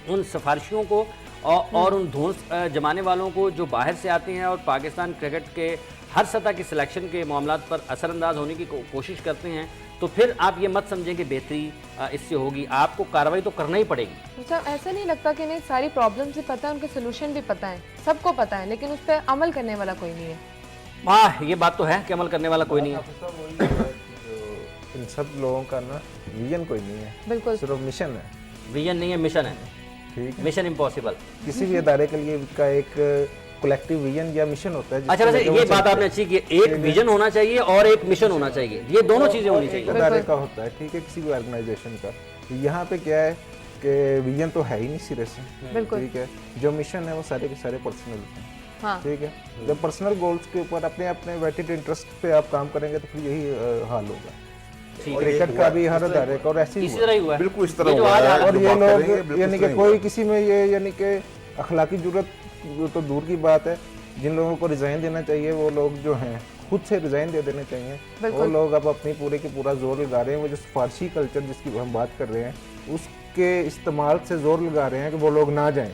उन सिफारिशों को और उन धौंस जमाने वालों को जो बाहर से आते हैं और पाकिस्तान क्रिकेट के हर सतह की सिलेक्शन के मामलात पर असरअंदाज होने की कोशिश करते हैं। तो फिर आप ये मत समझें कि बेहतरी इससे होगी, आपको कार्रवाई तो करना ही पड़ेगी। अच्छा, ऐसा नहीं लगता कि इन्हें सारी प्रॉब्लम्स भी पता है, उनके सोल्यूशन भी पता है, सबको पता है, लेकिन उस पर अमल करने वाला कोई नहीं है? हाँ, ये बात तो है कि अमल करने वाला कोई नहीं है। इन सब लोगों का ना विजन कोई नहीं है, बिल्कुल सिर्फ मिशन है। विजन नहीं है, मिशन है, ठीक, मिशन इम्पॉसिबल। किसी भी इदारे के लिए का एक कलेक्टिव विजन या मिशन होता है। अच्छा, वैसे ये बात आपने अच्छी की, एक विजन होना चाहिए और एक मिशन होना चाहिए, ये दोनों चीजें होनी चाहिए। इदारे का होता है, ठीक है, किसी भी ऑर्गेनाइजेशन का। यहाँ पे क्या है कि विजन तो है ही नहीं सिरे से, बिल्कुल। ठीक है, जो मिशन है वो सारे के सारे पर्सनल हैं, हाँ। ठीक है। जब पर्सनल गोल्स के ऊपर अपने अपने वेटेड इंटरेस्ट पे आप काम करेंगे तो फिर यही हाल होगा। क्रिकेट का भी हर इदारे का और ऐसे ही इसी तरह ही हुआ है। बिल्कुल इस तरह ये जो हुआ आज है, और जो ये बात लोग करेंगे, बिल्कुल यानी इस कि तरह ही कोई हुआ है। किसी में ये यानी कि अखलाकी जरूरत तो दूर की बात है, जिन लोगों को रिजाइन देना चाहिए वो लोग जो हैं खुद से रिजाइन दे देने चाहिए। वो लोग अब अपनी पूरे की पूरा जोर लगा रहे हैं, वो जो फारसी कल्चर जिसकी हम बात कर रहे हैं उसके इस्तेमाल से जोर लगा रहे हैं कि वो लोग ना जाएं,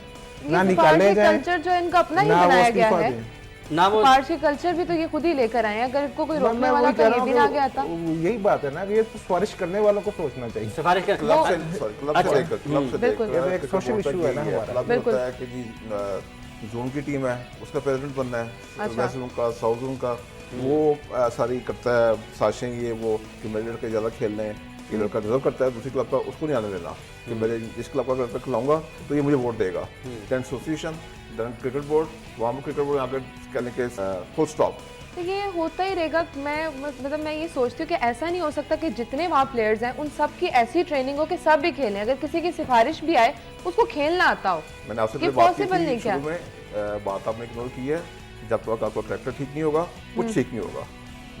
ना निकाले जाएं, कल्चर जो इनका अपना ही ना वो बनाया गया इस्तीफा है। दें। ना वो पारसी कल्चर भी तो ये खुद ही लेकर आए हैं, अगर इनको कोई रोकने मैं वाला वही तो कह ये रहा भी हूँ ना कि गया था। यही बात है ना कि ये तो सिफारिश करने वालों को सोचना चाहिए। सिफारिश का क्लब से लेकर बिल्कुल। ये तो एक social issue है ना हमारा। क्लब बिल्कुल। होता है कि जी जोन की टीम है, उसका प्रेसिडेंट बनना है, अच्छा। वेस्ट जोन का, साउथ जोन का, वो सारी करता है साजिशें, ये वो कि मेरे लड़के ज़्यादा खेल रहे हैं, ये लड़का डिजर्व करता है, दूसरी क्लब का उसको नहीं आने देना कि मेरे जिस क्लब का लड़का खिलाऊंगा तो ये मुझे वोट देगा। Then association, then cricket board, वहाँ पर क्रिकेट बोर्ड आकर कहने के फुल स्टॉप। तो ये होता ही रहेगा। मैं ये सोचती हूँ कि ऐसा नहीं हो सकता कि जितने वहाँ प्लेयर्स हैं उन सब की ऐसी ट्रेनिंग हो कि सब भी खेलें, अगर किसी की सिफारिश भी आए उसको खेलना आता हो। मैंने आपसे ये पहले बात की possible थी नहीं क्या? शुरू में, बात आपने इग्नोर की है। जब तक आपका करेक्टर ठीक नहीं होगा कुछ ठीक नहीं होगा।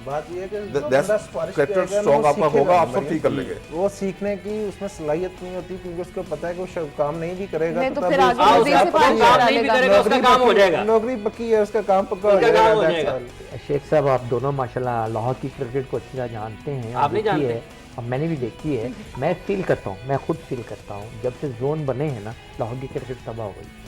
बात ये है कि That's बंदा सिफारिश character करेगा ना, strong वो आपका सीखेगा होगा, आप अंदर सब ही। ठीक कर लेंगे। वो सीखने की उसमें सलाहियत नहीं होती क्योंकि उसको पता है कि वो काम नहीं भी करेगा नहीं तो तब फिर भी आगे उसको वो भी आप सिफारिश पता ही है। करा नहीं भी लेगा। करेगा उसका काम हो जाएगा। नौकरी पक्की है, उसका काम पक्का हो उसका काम हो जाएगा। जाएगा। that's all। शेख साहब आप दोनों माशाल्लाह लाहौर की क्रिकेट को अच्छी तरह जानते हैं, आप नहीं देखी जानते? है, अब मैंने भी देखी है। मैं फील करता हूँ, मैं खुद फील करता हूँ, जब से जोन बने हैं ना लाहौर की क्रिकेट तबाह हो गई।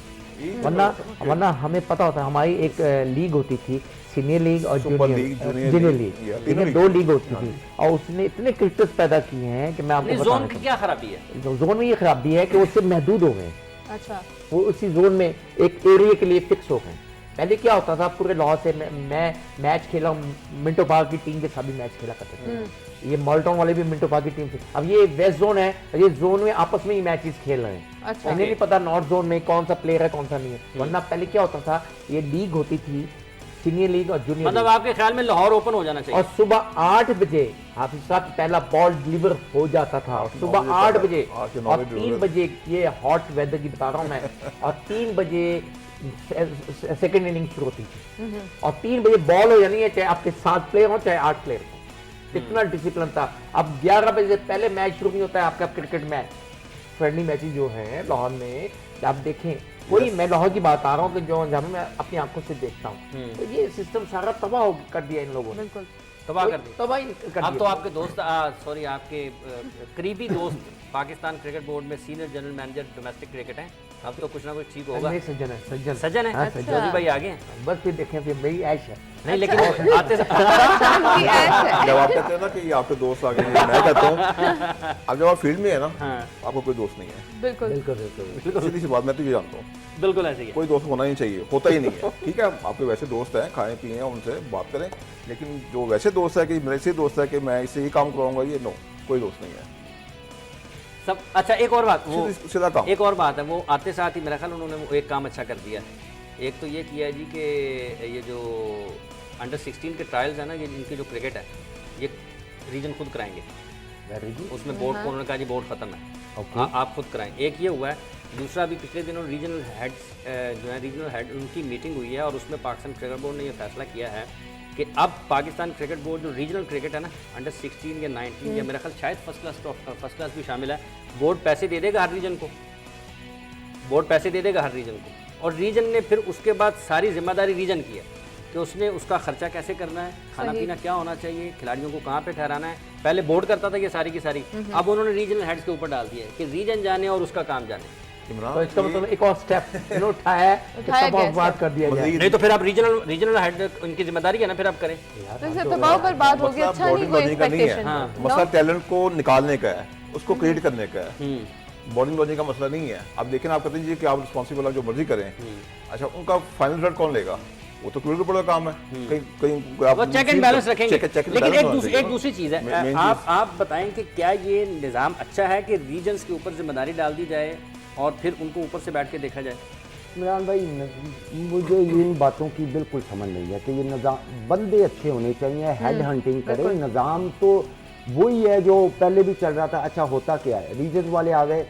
वरना हमें पता होता है, हमारी एक लीग होती थी, सीनियर लीग और super league, junior junior league, league, ठीक है, 2 लीग होती थी और उसने इतने क्रिकेटर्स पैदा किए हैं कि मैं आपको नहीं, बता जोन नहीं की सकता। क्या खराबी है? जोन में ये खराबी है कि उससे महदूद हो गए, अच्छा, वो उसी जोन में एक एरिया के लिए फिक्स हो गए। पहले क्या होता था, पूरे लाहौर से मैं मैच खेला, मिंटो पार्क की टीम के साथ भी मैच खेला करते थे, ये मॉल्टॉन वाले भी मिंटो पार्क की टीम से। अब ये वेस्ट जोन है, ये जोन में आपस में ही मैचेस खेल रहे हैं। अच्छा। इन्हें नहीं पता नॉर्थ जोन में कौन सा प्लेयर है कौन सा नहीं है। वरना पहले क्या होता था, ये लीग होती थी, सीनियर लीग और जूनियर मतलब लीग, आपके ख्याल में लाहौर ओपन हो जाना और चाहिए? सुबह 8 बजे हाफिज साहब पहला बॉल डिलीवर हो जाता था, और सुबह 8 बजे, 8 से 9 और बजे 3 बजे, ये हॉट वेदर की बता रहा हूँ मैं, और 3 बजे सेकंड इनिंग शुरू होती थी, और 3 बजे बॉल हो जानी है, चाहे आपके 7 प्लेयर हो चाहे 8 प्लेयर हो। इतना डिसिप्लिन था। अब 11 बजे से पहले मैच शुरू नहीं होता है आपका क्रिकेट मैच, फ्रेंडली मैचेस जो हैं लाहौर में, आप देखें, वही मैं लाहौर की बात आ रहा हूँ कि जो जहाँ मैं अपनी आंखों से देखता हूँ, तो ये सिस्टम सारा तबाह कर दिया इन लोगों ने, बिल्कुल तबाह कर दी। तबाही कर अब तो दिया। आपके दोस्त, सॉरी, आपके करीबी दोस्त पाकिस्तान क्रिकेट बोर्ड में senior general manager domestic cricket हैं, अब तो कुछ ना कुछ ठीक होगा। नहीं, सज्जन है, सज्जन सज्जन है? हाँ, अच्छा। जोधी भाई आगे हैं? बस फिर देखें, फिर मेरी ऐश है। नहीं, लेकिन आते शांति ऐश है। जब आप कहते हैं ना कि ये आपके दोस्त आ गए, मैं कहता हूँ अब जब आप फील्ड में है ना, हाँ। आपको कोई दोस्त नहीं है। बिल्कुल बिल्कुल बिल्कुल। सीधी सी बात, मैं तो ये जानता हूँ, बिल्कुल ऐसे ही है। कोई दोस्त होना नहीं चाहिए, होता ही नहीं है। ठीक है, आपके वैसे दोस्त हैं, खाएं पिए, उनसे बात करें, लेकिन जो वैसे दोस्त है कि मेरे से दोस्त है कि मैं इससे ये काम कराऊंगा, ये नो, कोई दोस्त नहीं है। सब अच्छा। एक और बात, वो सीधा काम। एक और बात है, वो आते साथ ही मेरा ख्याल उन्होंने वो एक काम अच्छा कर दिया है। एक तो ये किया है जी कि ये जो अंडर 16 के ट्रायल्स है ना, ये इनकी जो क्रिकेट है ये रीजन खुद कराएंगे, उसमें बोर्ड को उन्होंने कहा जी बोर्ड खत्म है, आप खुद कराएं। एक ये हुआ है। दूसरा, अभी पिछले दिनों रीजनल हेड्स जो है, रीजनल हेड, उनकी मीटिंग हुई है और उसमें पाकिस्तान क्रिकेट बोर्ड ने ये फैसला किया है कि अब पाकिस्तान क्रिकेट बोर्ड जो रीजनल क्रिकेट है ना, अंडर 16 या 19 या मेरा ख्याल शायद फर्स्ट क्लास भी शामिल है, बोर्ड पैसे दे देगा हर रीजन को, बोर्ड पैसे दे देगा हर रीजन को, और रीजन ने फिर उसके बाद सारी जिम्मेदारी रीजन की है कि उसने उसका खर्चा कैसे करना है, खाना पीना क्या होना चाहिए, खिलाड़ियों को कहाँ पे ठहराना है। पहले बोर्ड करता था ये सारी की सारी, अब उन्होंने रीजनल हेड्स के ऊपर डाल दिया है कि रीजन जाने और उसका काम जाने। तो इसका मतलब एक और स्टेप इन्होंने उठाया है कि उठाया तबाह गया बात कर दिया जाए। नहीं तो फिर आप रीजनल हेड, उनकी जिम्मेदारी है ना, फिर आप करें। तो इससे दबाव पर बात होगी, मतलब अच्छा नहीं कोई बॉलिंग का नहीं है, एक्सपेक्टेशन। मसला टैलेंट को निकालने का है, उसको क्रिएट करने का है। बॉलिंग लॉजिक का मसला नहीं है। अब देखें, आप कहते हैं कि आप रिस्पॉन्सिबल जो मर्जी करें, अच्छा उनका फाइनल रिजल्ट कौन लेगा? वो तो क्रिकेट बोर्ड का काम है। कहीं कहीं वो चेक एंड बैलेंस रखेंगे। check and लेकिन balance होना एक दूसरी चीज़ है, main आप बताएं कि क्या ये निज़ाम अच्छा है कि रीजन्स के ऊपर जिम्मेदारी डाल दी जाए और फिर उनको ऊपर से बैठ के देखा जाए? इमरान भाई मुझे इन बातों की बिल्कुल समझ नहीं है कि ये निज़ाम बंदे अच्छे होने चाहिए, हेड हंटिंग करें। निज़ाम तो वही है जो पहले भी चल रहा था। अच्छा होता क्या है, रीजन वाले आ गए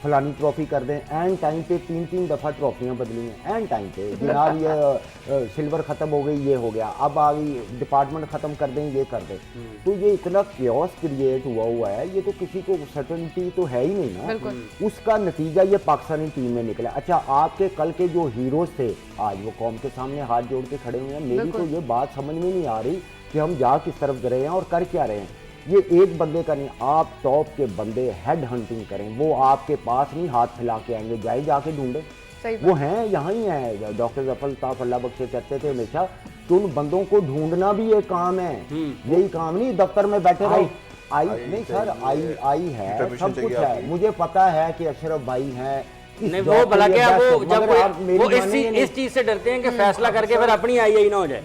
फलानी ट्रॉफी कर दें, एंड टाइम पे 3-3 दफ़ा ट्रॉफियाँ बदली हैं एंड टाइम पे। जनाब ये सिल्वर ख़त्म हो गई, ये हो गया, अब आ गई डिपार्टमेंट ख़त्म कर दें, ये कर दें। तो ये इतना क्योस क्रिएट हुआ है, ये तो किसी को सर्टेनिटी तो है ही नहीं ना। उसका नतीजा ये पाकिस्तानी टीम में निकला। अच्छा आपके कल के जो हीरोज थे आज वो कौम के सामने हाथ जोड़ के खड़े हुए हैं। मेरी तो ये बात समझ में नहीं आ रही कि हम जा किस तरफ रहे हैं और कर क्या रहे हैं। ये एक बंदे का नहीं, आप टॉप के बंदे हेड हंटिंग करें, वो आपके पास नहीं हाथ फैला के आएंगे, जाए जाके ढूंढे। वो हैं यहाँ ही हैं। डॉक्टर जफर ताफ अल्लाह बख्शे कहते थे हमेशा कि उन बंदों को ढूंढना भी एक काम है। यही काम नहीं दफ्तर में बैठे रहो। आई नहीं सर, आई है, सब कुछ है। मुझे पता है कि अशरफ भाई हैं, नहीं वो भला क्या वो जब वो इस चीज से डरते हैं कि फैसला करके फिर अपनी आई ना हो जाए।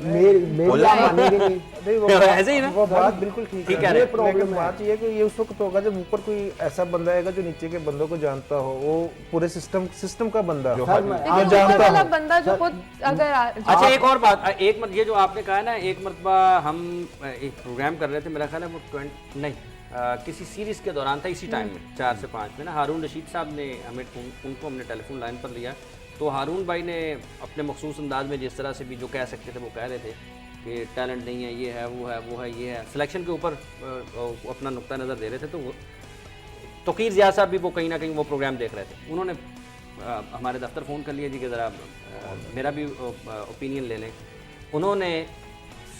ऐसे ही ना, वो बात बिल्कुल ठीक है। लेकिन बात ये है कि ये उस वक्त होगा जब ऊपर कोई ऐसा बंदा आएगा जो नीचे के बंदों को जानता हो, वो पूरे सिस्टम का बंदा हो, जानता हो बंदा जो खुद अगर। अच्छा एक और बात, ये जो आपने कहा ना, एक मरतबा हम एक प्रोग्राम कर रहे थे, मेरा ख्याल है वो किसी सीरीज के दौरान था, इसी टाइम में 4 से 5 में ना, हारून रशीद साहब ने हमें उनको हमने टेलीफोन लाइन पर लिया। तो हारून भाई ने अपने मखसूस अंदाज में जिस तरह से भी जो कह सकते थे वो कह रहे थे कि टैलेंट नहीं है, ये है, वो है, ये है। सिलेक्शन के ऊपर अपना नुक्ता नज़र दे रहे थे। तो तोकीर ज़िया साहब भी वो कहीं ना कहीं वो प्रोग्राम देख रहे थे। उन्होंने हमारे दफ्तर फ़ोन कर लिया जी कि ज़रा मेरा भी ओपिनियन ले लें। उन्होंने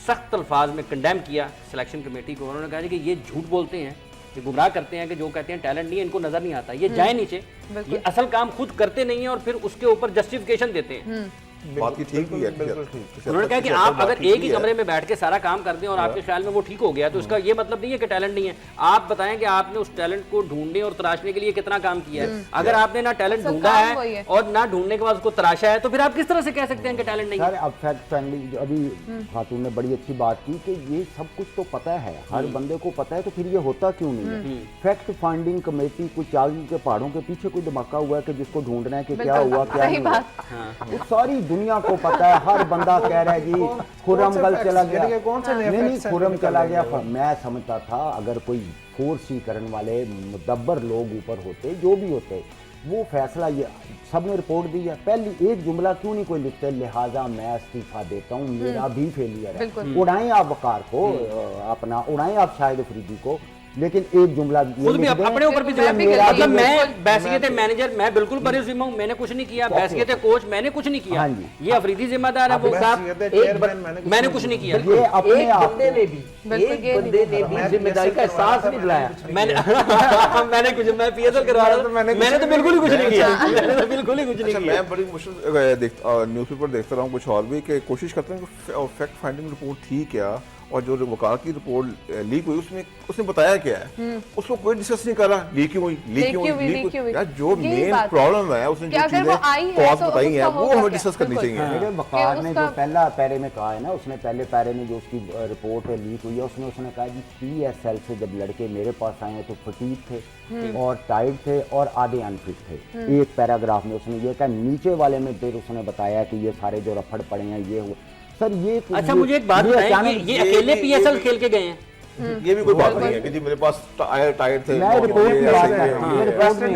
सख्त अल्फाज में कंडेम किया सिलेक्शन कमेटी को। उन्होंने कहा कि ये झूठ बोलते हैं, ये गुमराह करते हैं कि जो कहते हैं टैलेंट नहीं है, इनको नजर नहीं आता, ये जाए नीचे, ये असल काम खुद करते नहीं है और फिर उसके ऊपर जस्टिफिकेशन देते हैं। बात की ठीक भी है। उन्होंने कहा कि आप अगर एक ही कमरे में बैठ के सारा काम कर दें और आपके ख्याल में वो ठीक हो गया तो इसका ये मतलब नहीं है कि टैलेंट नहीं है। आप बताएं कि आपने उस टैलेंट को ढूंढने और तराशने के लिए कितना काम किया है। अगर आपने ना टैलेंट ढूंढा है और ना ढूंढने के बाद उसको तराशा है तो फिर आप किस तरह से कह सकते हैं कि टैलेंट नहीं है। अब फैक्ट फाइंडिंग, अभी खातून ने बड़ी अच्छी बात की कि ये सब कुछ तो पता है, हर बंदे को पता है, तो फिर ये होता क्यों नहीं है। फैक्ट फाइंडिंग कमेटी कुछ आगे के पहाड़ों के पीछे कोई धमाका हुआ है कि जिसको ढूंढना है कि क्या हुआ क्या नहीं हुआ। सारी दुनिया को पता है, हर बंदा कह रहा है जी खुर्रमगल चला गया, नहीं खुर्रम चला गया। मैं समझता था अगर कोई फोर्स ही करने वाले मुदब्बर लोग ऊपर होते, जो भी होते, वो फैसला ये सबने रिपोर्ट दी है। पहली एक जुमला क्यों नहीं कोई लिखते, लिहाजा मैं इस्तीफा देता हूँ, मेरा भी फेलियर है। उड़ाएं आप वकार को, अपना उड़ाएं आप शाहिद अफरीदी को, लेकिन एक जुमला खुद भी अपने ऊपर भी मतलब मैं बैसियत मैनेजर मैं बिल्कुल बरी जिम्मा हूं, मैंने कुछ नहीं किया। बैसियत कोच मैंने कुछ नहीं किया, ये अफरीदी जिम्मेदार है, वो मैंने कुछ नहीं किया। ये अपने बंदे ने भी जिम्मेदारी का एहसास नहीं दिलाया। मैंने कुछ, मैं पीएसएल करवा रहा था, मैंने तो बिल्कुल ही कुछ नहीं किया, मैंने तो बिल्कुल ही कुछ नहीं किया। मैं बड़ी मुश्किल न्यूज़पेपर देखता रहा हूँ कुछ और भी, कि कोशिश करते हैं कि फैक्ट फाइंडिंग रिपोर्ट थी क्या, और जो वकार की रिपोर्ट लीक हुई उसमें उसने बताया क्या है, उसको कोई डिस्कस नहीं करा। लीक क्यों हुई यार, जो मेन प्रॉब्लम है उसने जो चीजें कॉज बताई हैं वो हमें डिस्कस करनी चाहिए। वकार ने जो पहला पैरे में कहा है ना, उसने पहले पैरे में जो उसकी रिपोर्ट लीक हुई है उसने कहा जी PSL से जब लड़के मेरे पास आए तो फटीक थे और टाइट थे और आधे अनफिट थे। एक पैराग्राफ में उसने ये कहा, नीचे वाले में फिर उसने बताया कि ये सारे जो रफड़ पड़े हैं ये हुए। सर ये अच्छा मुझे एक बात बताएं, ये अकेले PSL खेल के गए हैं? ये भी कोई बात नहीं है कि जी मेरे पास टायर थे। मैं रिपोर्ट में बात कर रहा हूं, रिपोर्ट में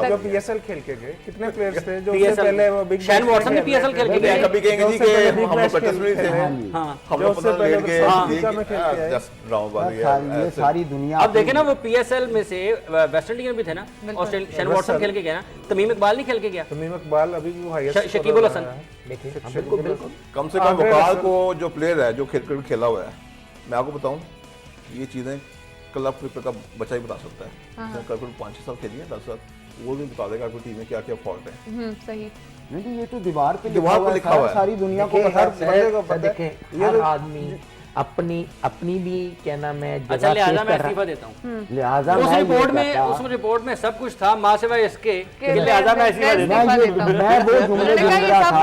जो PSL खेल के गए कितने प्लेयर्स थे जो उससे पहले वो बिग शैन वॉटसन भी PSL खेल के गए। कभी कहेंगे जी कि हम लोग प्रैक्टिस में थे, हम लोग 15 लेट गए, जस्ट राउंड बात ये सारी दुनिया। अब देखें ना, वो PSL में से वेस्ट इंडीज भी थे ना, और शैन वॉटसन खेल के गया ना, तमीम इकबाल नहीं खेल के गया। तमीम इकबाल अभी भी वो हाईएस्ट, शकीब उल हसन कम से कम वकार को जो प्लेयर है जो क्रिकेट खेला हुआ है, मैं आपको बताऊं ये चीज़ें क्लब क्रिकेट का बच्चा ही बता सकता है। कल 5-6 साल खेली है, 10 साल, वो भी बता देगा टीम में क्या क्या फॉल्ट है। सही नहीं, ये तो दीवार पे लिखा हुआ है, सारी दुनिया को पता है। देखें हर आदमी अपनी भी क्या नाम है। अच्छा लिहाजा मैं इस्तीफा देता हूँ। लिहाजा उस रिपोर्ट में सब कुछ था, माँ सिवाय इसके, लिहाजा मैं इस्तीफा देता हूँ। मैं वो जुमले ढूंढ रहा था,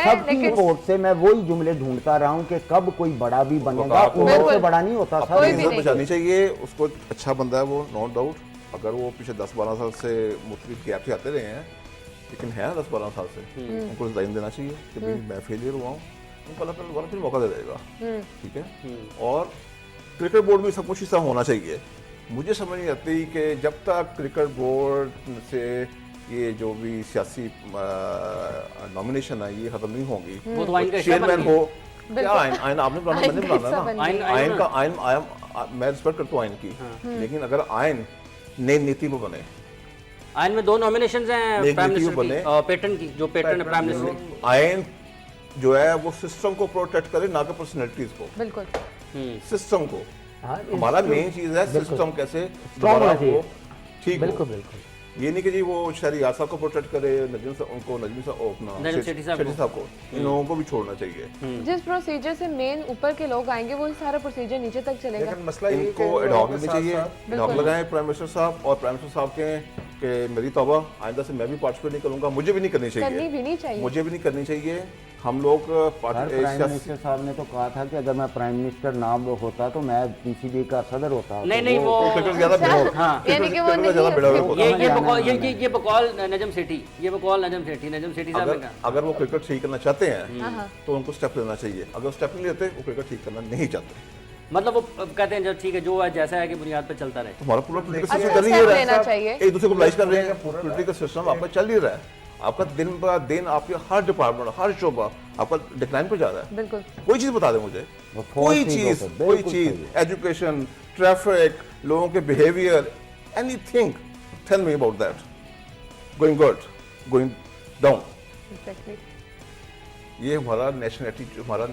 सबकी रिपोर्ट से मैं वही जुमले ढूंढता रहा हूँ कि कब कोई बड़ा भी बनेगा, उम्र से बड़ा नहीं होता। इज्जत बचानी चाहिए उसको, अच्छा बंदा है वो, नो डाउट, अगर वो पिछले 10-12 साल से मुख्तलिफ गैप से आते रहे हैं, लेकिन है 10-12 साल से, उनको टाइम देना चाहिए कि भाई मैं फेलियर हुआ हूँ, उनको अल्लाह ताला फिर मौका दे देगा, ठीक है। और क्रिकेट बोर्ड में सब कुछ हिस्सा होना चाहिए। मुझे समझ नहीं आती कि जब तक क्रिकेट बोर्ड से ये जो भी सियासी नॉमिनेशन है ये खत्म नहीं होगी, वो तो आइन का हिस्सा चेयरमैन बन हो क्या, आइन आपने बनाना, मैंने बनाना ना, आइन का आइन मैं रिस्पेक्ट करता हूँ आइन की, लेकिन अगर आइन नई नीति में बने, आइन में 2 नॉमिनेशंस हैं एक प्राइम नीति मिनिस्टर बने। की और पेटन की, जो पेटन है प्राइम मिनिस्टर की। आइन जो है वो सिस्टम को प्रोटेक्ट करे, ना कि पर्सनैलिटीज को, बिल्कुल सिस्टम को। हाँ, हमारा मेन चीज है सिस्टम कैसे स्ट्रॉन्ग होना दोबारा चाहिए। वो ठीक बिल्कुल हो। बिल्कुल। ये नहीं कि जी वो शहरियार साहब को प्रोटेक्ट करे, नजम साहब उनको, नजमी साहब अपना नजम सेठी साहब सेठी साहब को, इन लोगों को भी छोड़ना चाहिए। जिस प्रोसीजर से मेन ऊपर के लोग आएंगे वो सारा प्रोसीजर नीचे तक चलेगा। लेकिन मसला ये है इनको कि एडॉक लोगों भी के चाहिए, साथ-साथ एडॉक लगाएं प्राइम मिनिस्टर साहब, और प्राइम मिनिस्टर साहब के मेरी तौबा आइंदा से मैं भी पार्टिसिपेट नहीं करूंगा, मुझे भी नहीं करनी चाहिए, करनी भी नहीं चाहिए। मुझे भी नहीं करनी चाहिए। हम लोग प्राइम मिनिस्टर साहब ने तो कहा था कि अगर मैं प्राइम मिनिस्टर ना होता तो मैं पीसीबी का सदर होता। नहीं नहीं वो क्रिकेट ज्यादा बिड़ा हाँ यानी कि वो क्रिकेट ज्यादा बिड़ा होता। ये बकौल नजम सेठी, ये बकौल नजम सेठी साहब ने अगर कहा। अगर वो क्रिकेट ठीक करना चाहते हैं तो उनको स्टेप लेना चाहिए, अगर स्टेप नहीं लेते वो क्रिकेट ठीक करना नहीं चाहते। मतलब वो कहते हैं जब ठीक है जो है जैसा है कि बुनियाद पे चलता रहे। हमारा पूरा पॉलिटिकल अच्छा, सिस्टम चल ही step रहा लेना है, चाहिए। एक दूसरे को लाइज कर रहे हैं, पॉलिटिकल सिस्टम आपका चल ही रहा है, आपका दिन ब दिन आपके हर डिपार्टमेंट, हर शोबा आपका डिक्लाइन पे जा रहा है। बिल्कुल कोई चीज बता दे मुझे, वो कोई false चीज, चीज़ों पे, कोई बिल्कुल चीज, सही एजुकेशन, ट्रैफिक, लोगों के behaviour, anything, tell me about that, going good, going down. Exactly. ये हमारा नेशनल एटीट्यूड, हमारा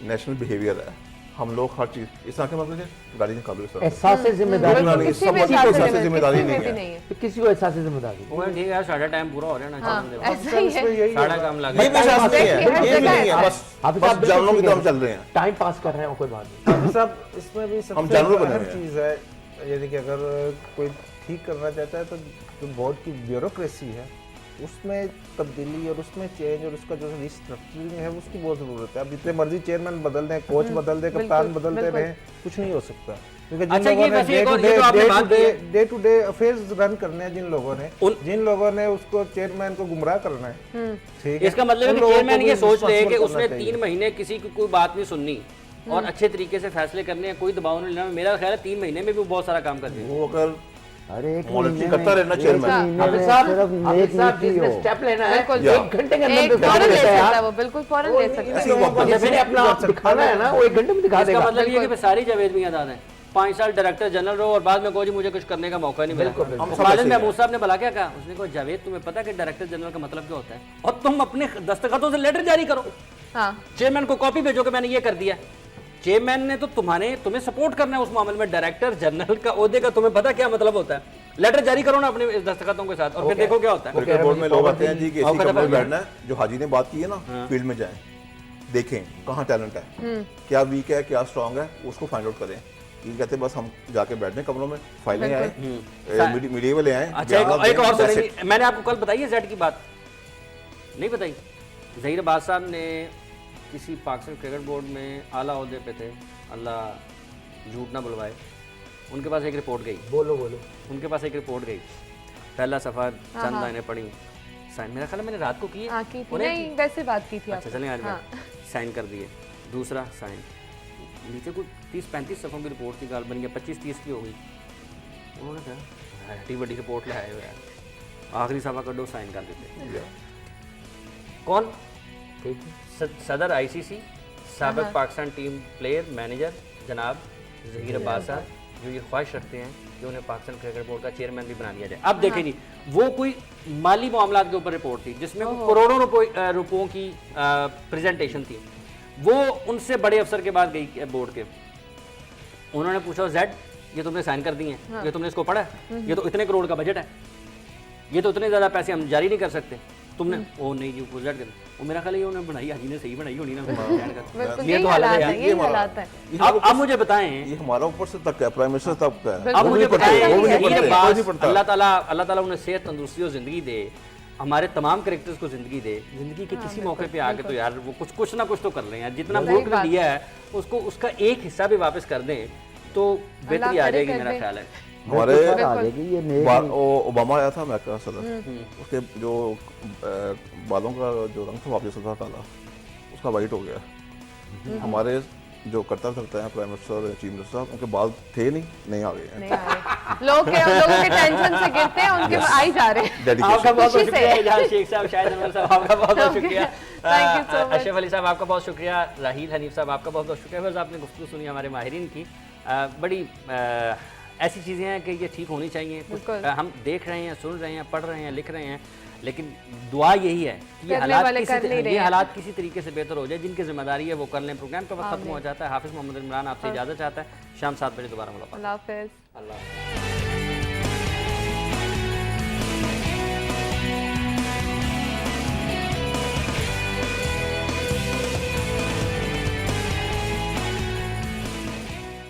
नेशनल बिहेवियर है। हम लोग हर चीज इस तरह के मतलब है, गाड़ी निकालो इस तरह से। एहसास से जिम्मेदारी बिल्कुल नहीं, किसी सब भी किसी को एहसास एहसास से से जिम्मेदारी किसी में नहीं भी है। नहीं है। तो किसी को एहसास से जिम्मेदारी। वो ठीक है यार, साढ़ा टाइम पूरा हो रहा है ना, हाँ, चलो ऐसा ही है। साढ़ा काम लगा ये भी एहसास नहीं है, हर ये भी जगह नहीं है, है। बस बस जानवरों की तरह हम चल रहे हैं। टाइम पास कर रहे हैं कोई बात नहीं। सब इसमें भी हम सबसे जानवर बने अहम हुए हैं। चीज़ है, यानी कि अगर कोई ठीक करना चाहता है तो जो बोर्ड की ब्यूरोक्रेसी है उसमें तब्दीली और उसमें चेंज और उसका जो रिस्ट्रक्चरिंग है उसकी बहुत ज़रूरत है। अब जितने मर्जी चेयरमैन बदल दें, कोच बदल दें, कप्तान बदलते बिल्कुल। रहें, कुछ नहीं हो सकता, क्योंकि जिन अच्छा, ये लोगों ने वैसे एक और- ये तो आपने बात की है। Day to day affairs run करने हैं, जिन लोगों ने उसको चेयरमैन को गुमराह करना है, ठीक है, इसका मतलब है उन कि लोगों को चेयरमैन भी ये सोच ले कि responsible उसने करना 3 चाहिए। महीने किसी की कोई बात नहीं सुननी और अच्छे तरीके से फैसले करने हैं, कोई दबाव नहीं लेना। मेरा ख्याल है 3 महीने में भी वो बहुत सारा काम कर देंगे। वो अगर अरे एक मॉनिटरिंग महीने करता में- रहना एक चेयरमैन। महीने हाफिज में साहब, सिर्फ हाफिज एक साहब नीति जिसने हो। स्टेप लेना है बिल्कुल। 1 घंटे के अंदर एक तो फौरन कर ले देता है सकता है यार। वो, बिल्कुल फौरन ले सकता है। ऐसी लोगों को जिसने अपना आप दिखाना है ना वो 1 घंटे में दिखा इसका देगा। मतलब ये है कि सारी जावेद मियां दाद हैं, 5 साल डायरेक्टर जनरल रहो और बाद में कहो जी मुझे कुछ करने का मौका नहीं मिला। हम सब खालिद ऐसे ही महमूद साहब ने भला क्या कहा, उसने कहा जावेद तुम्हें पता है कि डायरेक्टर जनरल का मतलब क्या होता है, और तुम अपने दस्तखतों से लेटर जारी करो, हाँ चेयरमैन को कॉपी भेजो कि मैंने ये कर दिया। चेयरमैन ने तो तुम्हें सपोर्ट करना है उस मामले में, डायरेक्टर जनरल का ओहदे का तुम्हें पता क्या मतलब होता है। लेटर जारी करो ना अपने इस दस्तखतों के साथ और फिर देखो क्या होता है। क्रिकेट बोर्ड में लोग आते हैं जी कि ऐसी औकात कमरे में है। बैठना है, जो हाजी ने बात की है ना, फील्ड में जाएं, देखें कहाँ टैलेंट है, क्या वीक है, क्या स्ट्रांग है, उसको फाइंड आउट करें। ये कहते हैं बस हम जाके बैठने कमरों में, फाइलें आए, मीडिया वाले आए। अच्छा एक और सुनिए, मैंने आपको कल बताई है जेड की बात, नहीं बताई? ज़हीर अब्बास साहब ने किसी पाकिस्तान क्रिकेट बोर्ड में आला ओहदे पे थे, अल्लाह झूठ ना बुलवाए, उनके पास एक रिपोर्ट गई, बोलो उनके पास एक रिपोर्ट गई, पहला सफ़र चंद लाइनें पढ़ी, साइन, मेरा ख्याल है मैंने रात को की है, हाँ की थी, उन्हें नहीं वैसे बात की थी अच्छा चलें आज हाँ। साइन कर दिए, दूसरा साइन, नीचे कुछ 30-35 सफ़ों की रिपोर्ट थी, गाल बन गया 25-30 की हो गई। उन्होंने कहा हटी बड़ी रिपोर्ट लाए हुए हैं, आखिरी सफ़ा कर दो, साइन कर देते। कौन? ठीक है। सदर आईसीसी, साबिक पाकिस्तान टीम प्लेयर मैनेजर जनाब ज़हीर अब्बास साहब, जो ये ख्वाहिश रखते हैं कि उन्हें पाकिस्तान क्रिकेट बोर्ड का चेयरमैन भी बना दिया जाए। अब देखें जी, वो कोई माली मामलात के ऊपर रिपोर्ट थी जिसमें करोड़ों रुपयों की प्रेजेंटेशन थी। वो उनसे बड़े अफसर के बाद गई बोर्ड के, उन्होंने पूछा जेड ये तुमने साइन कर दिए हैं, ये तुमने इसको पढ़ा है, ये तो इतने करोड़ का बजट है, ये तो इतने ज़्यादा पैसे हम जारी नहीं कर सकते, तुमने ओ नहीं जी वो जेड कर, वो मेरा ख्याल है ये उन्होंने बनाई, हाजी ने सही बनाई होनी ना। बिल्कुल ये यही तो हालत है हालात यार, है, यही हालात है। अब मुझे बताएं, ये हमारा ऊपर से तक है, प्राइम मिनिस्टर तक है, बिल्कुल। अब वो मुझे नहीं पढ़ते, बताएं वो भी नहीं ज़हीर पढ़ते, अब्बास, कोई नहीं पढ़ता। अल्लाह ताला उन्हें सेहत, तंदुरुस्ती और ज़िंदगी दे, हमारे तमाम कैरेक्टर्स को ज़िंदगी दे, ज़िंदगी के किसी मौके पे आके तो यार वो कुछ ना कुछ तो कर रहे हैं यार, जितना सही मुल्क ने बात। दिया है उसको उसका एक हिस्सा भी वापस कर दें तो बेहतरी आ करे जाएगी कर मेरा दे। ख्याल है। हमारे बिल्कुल सर, आ जाएगी ये नए ओबामा आया था अमेरिका का सदर, उसके जो बालों का जो रंग था वापस था काला, उसका वाइट हो गया। हमारे जो करता हैं प्राइम मिनिस्टर चीफ मिनिस्टर साहब, उनके बाल थे नहीं आ गए हैं। नहीं आ रहे। लोगों के टेंशन से गिरते हैं, उनके आ ही जा रहे हैं। आपका डेडिकेशन। बहुत बहुत खुशी से। शुक्रिया इजाज़ शेख साहब, शाहिद अनवर साहब आपका बहुत बहुत शुक्रिया, Thank you so much. Ashraf Ali साहब आपका बहुत शुक्रिया, राहील हनीफ साहब आपका बहुत बहुत शुक्रिया। बस आपने गुफ्तगू सुनी हमारे माहिरीन की, बड़ी ऐसी चीज़ें हैं कि ये ठीक होनी चाहिए। बिल्कुल। हम देख रहे हैं, सुन रहे हैं, पढ़ रहे हैं, लिख रहे हैं, लेकिन दुआ यही है कि करने वाले कर नहीं रहे ये हैं। हालात किसी तरीके से बेहतर हो जाए, जिनकी जिम्मेदारी है वो कर लें। प्रोग्राम का वक्त खत्म हो जाता है। हाफिज़ मोहम्मद इमरान आपसे इजाज़त चाहता है। शाम 7 बजे दोबारा मुलाकात। अल्लाह हाफिज़। अल्लाह।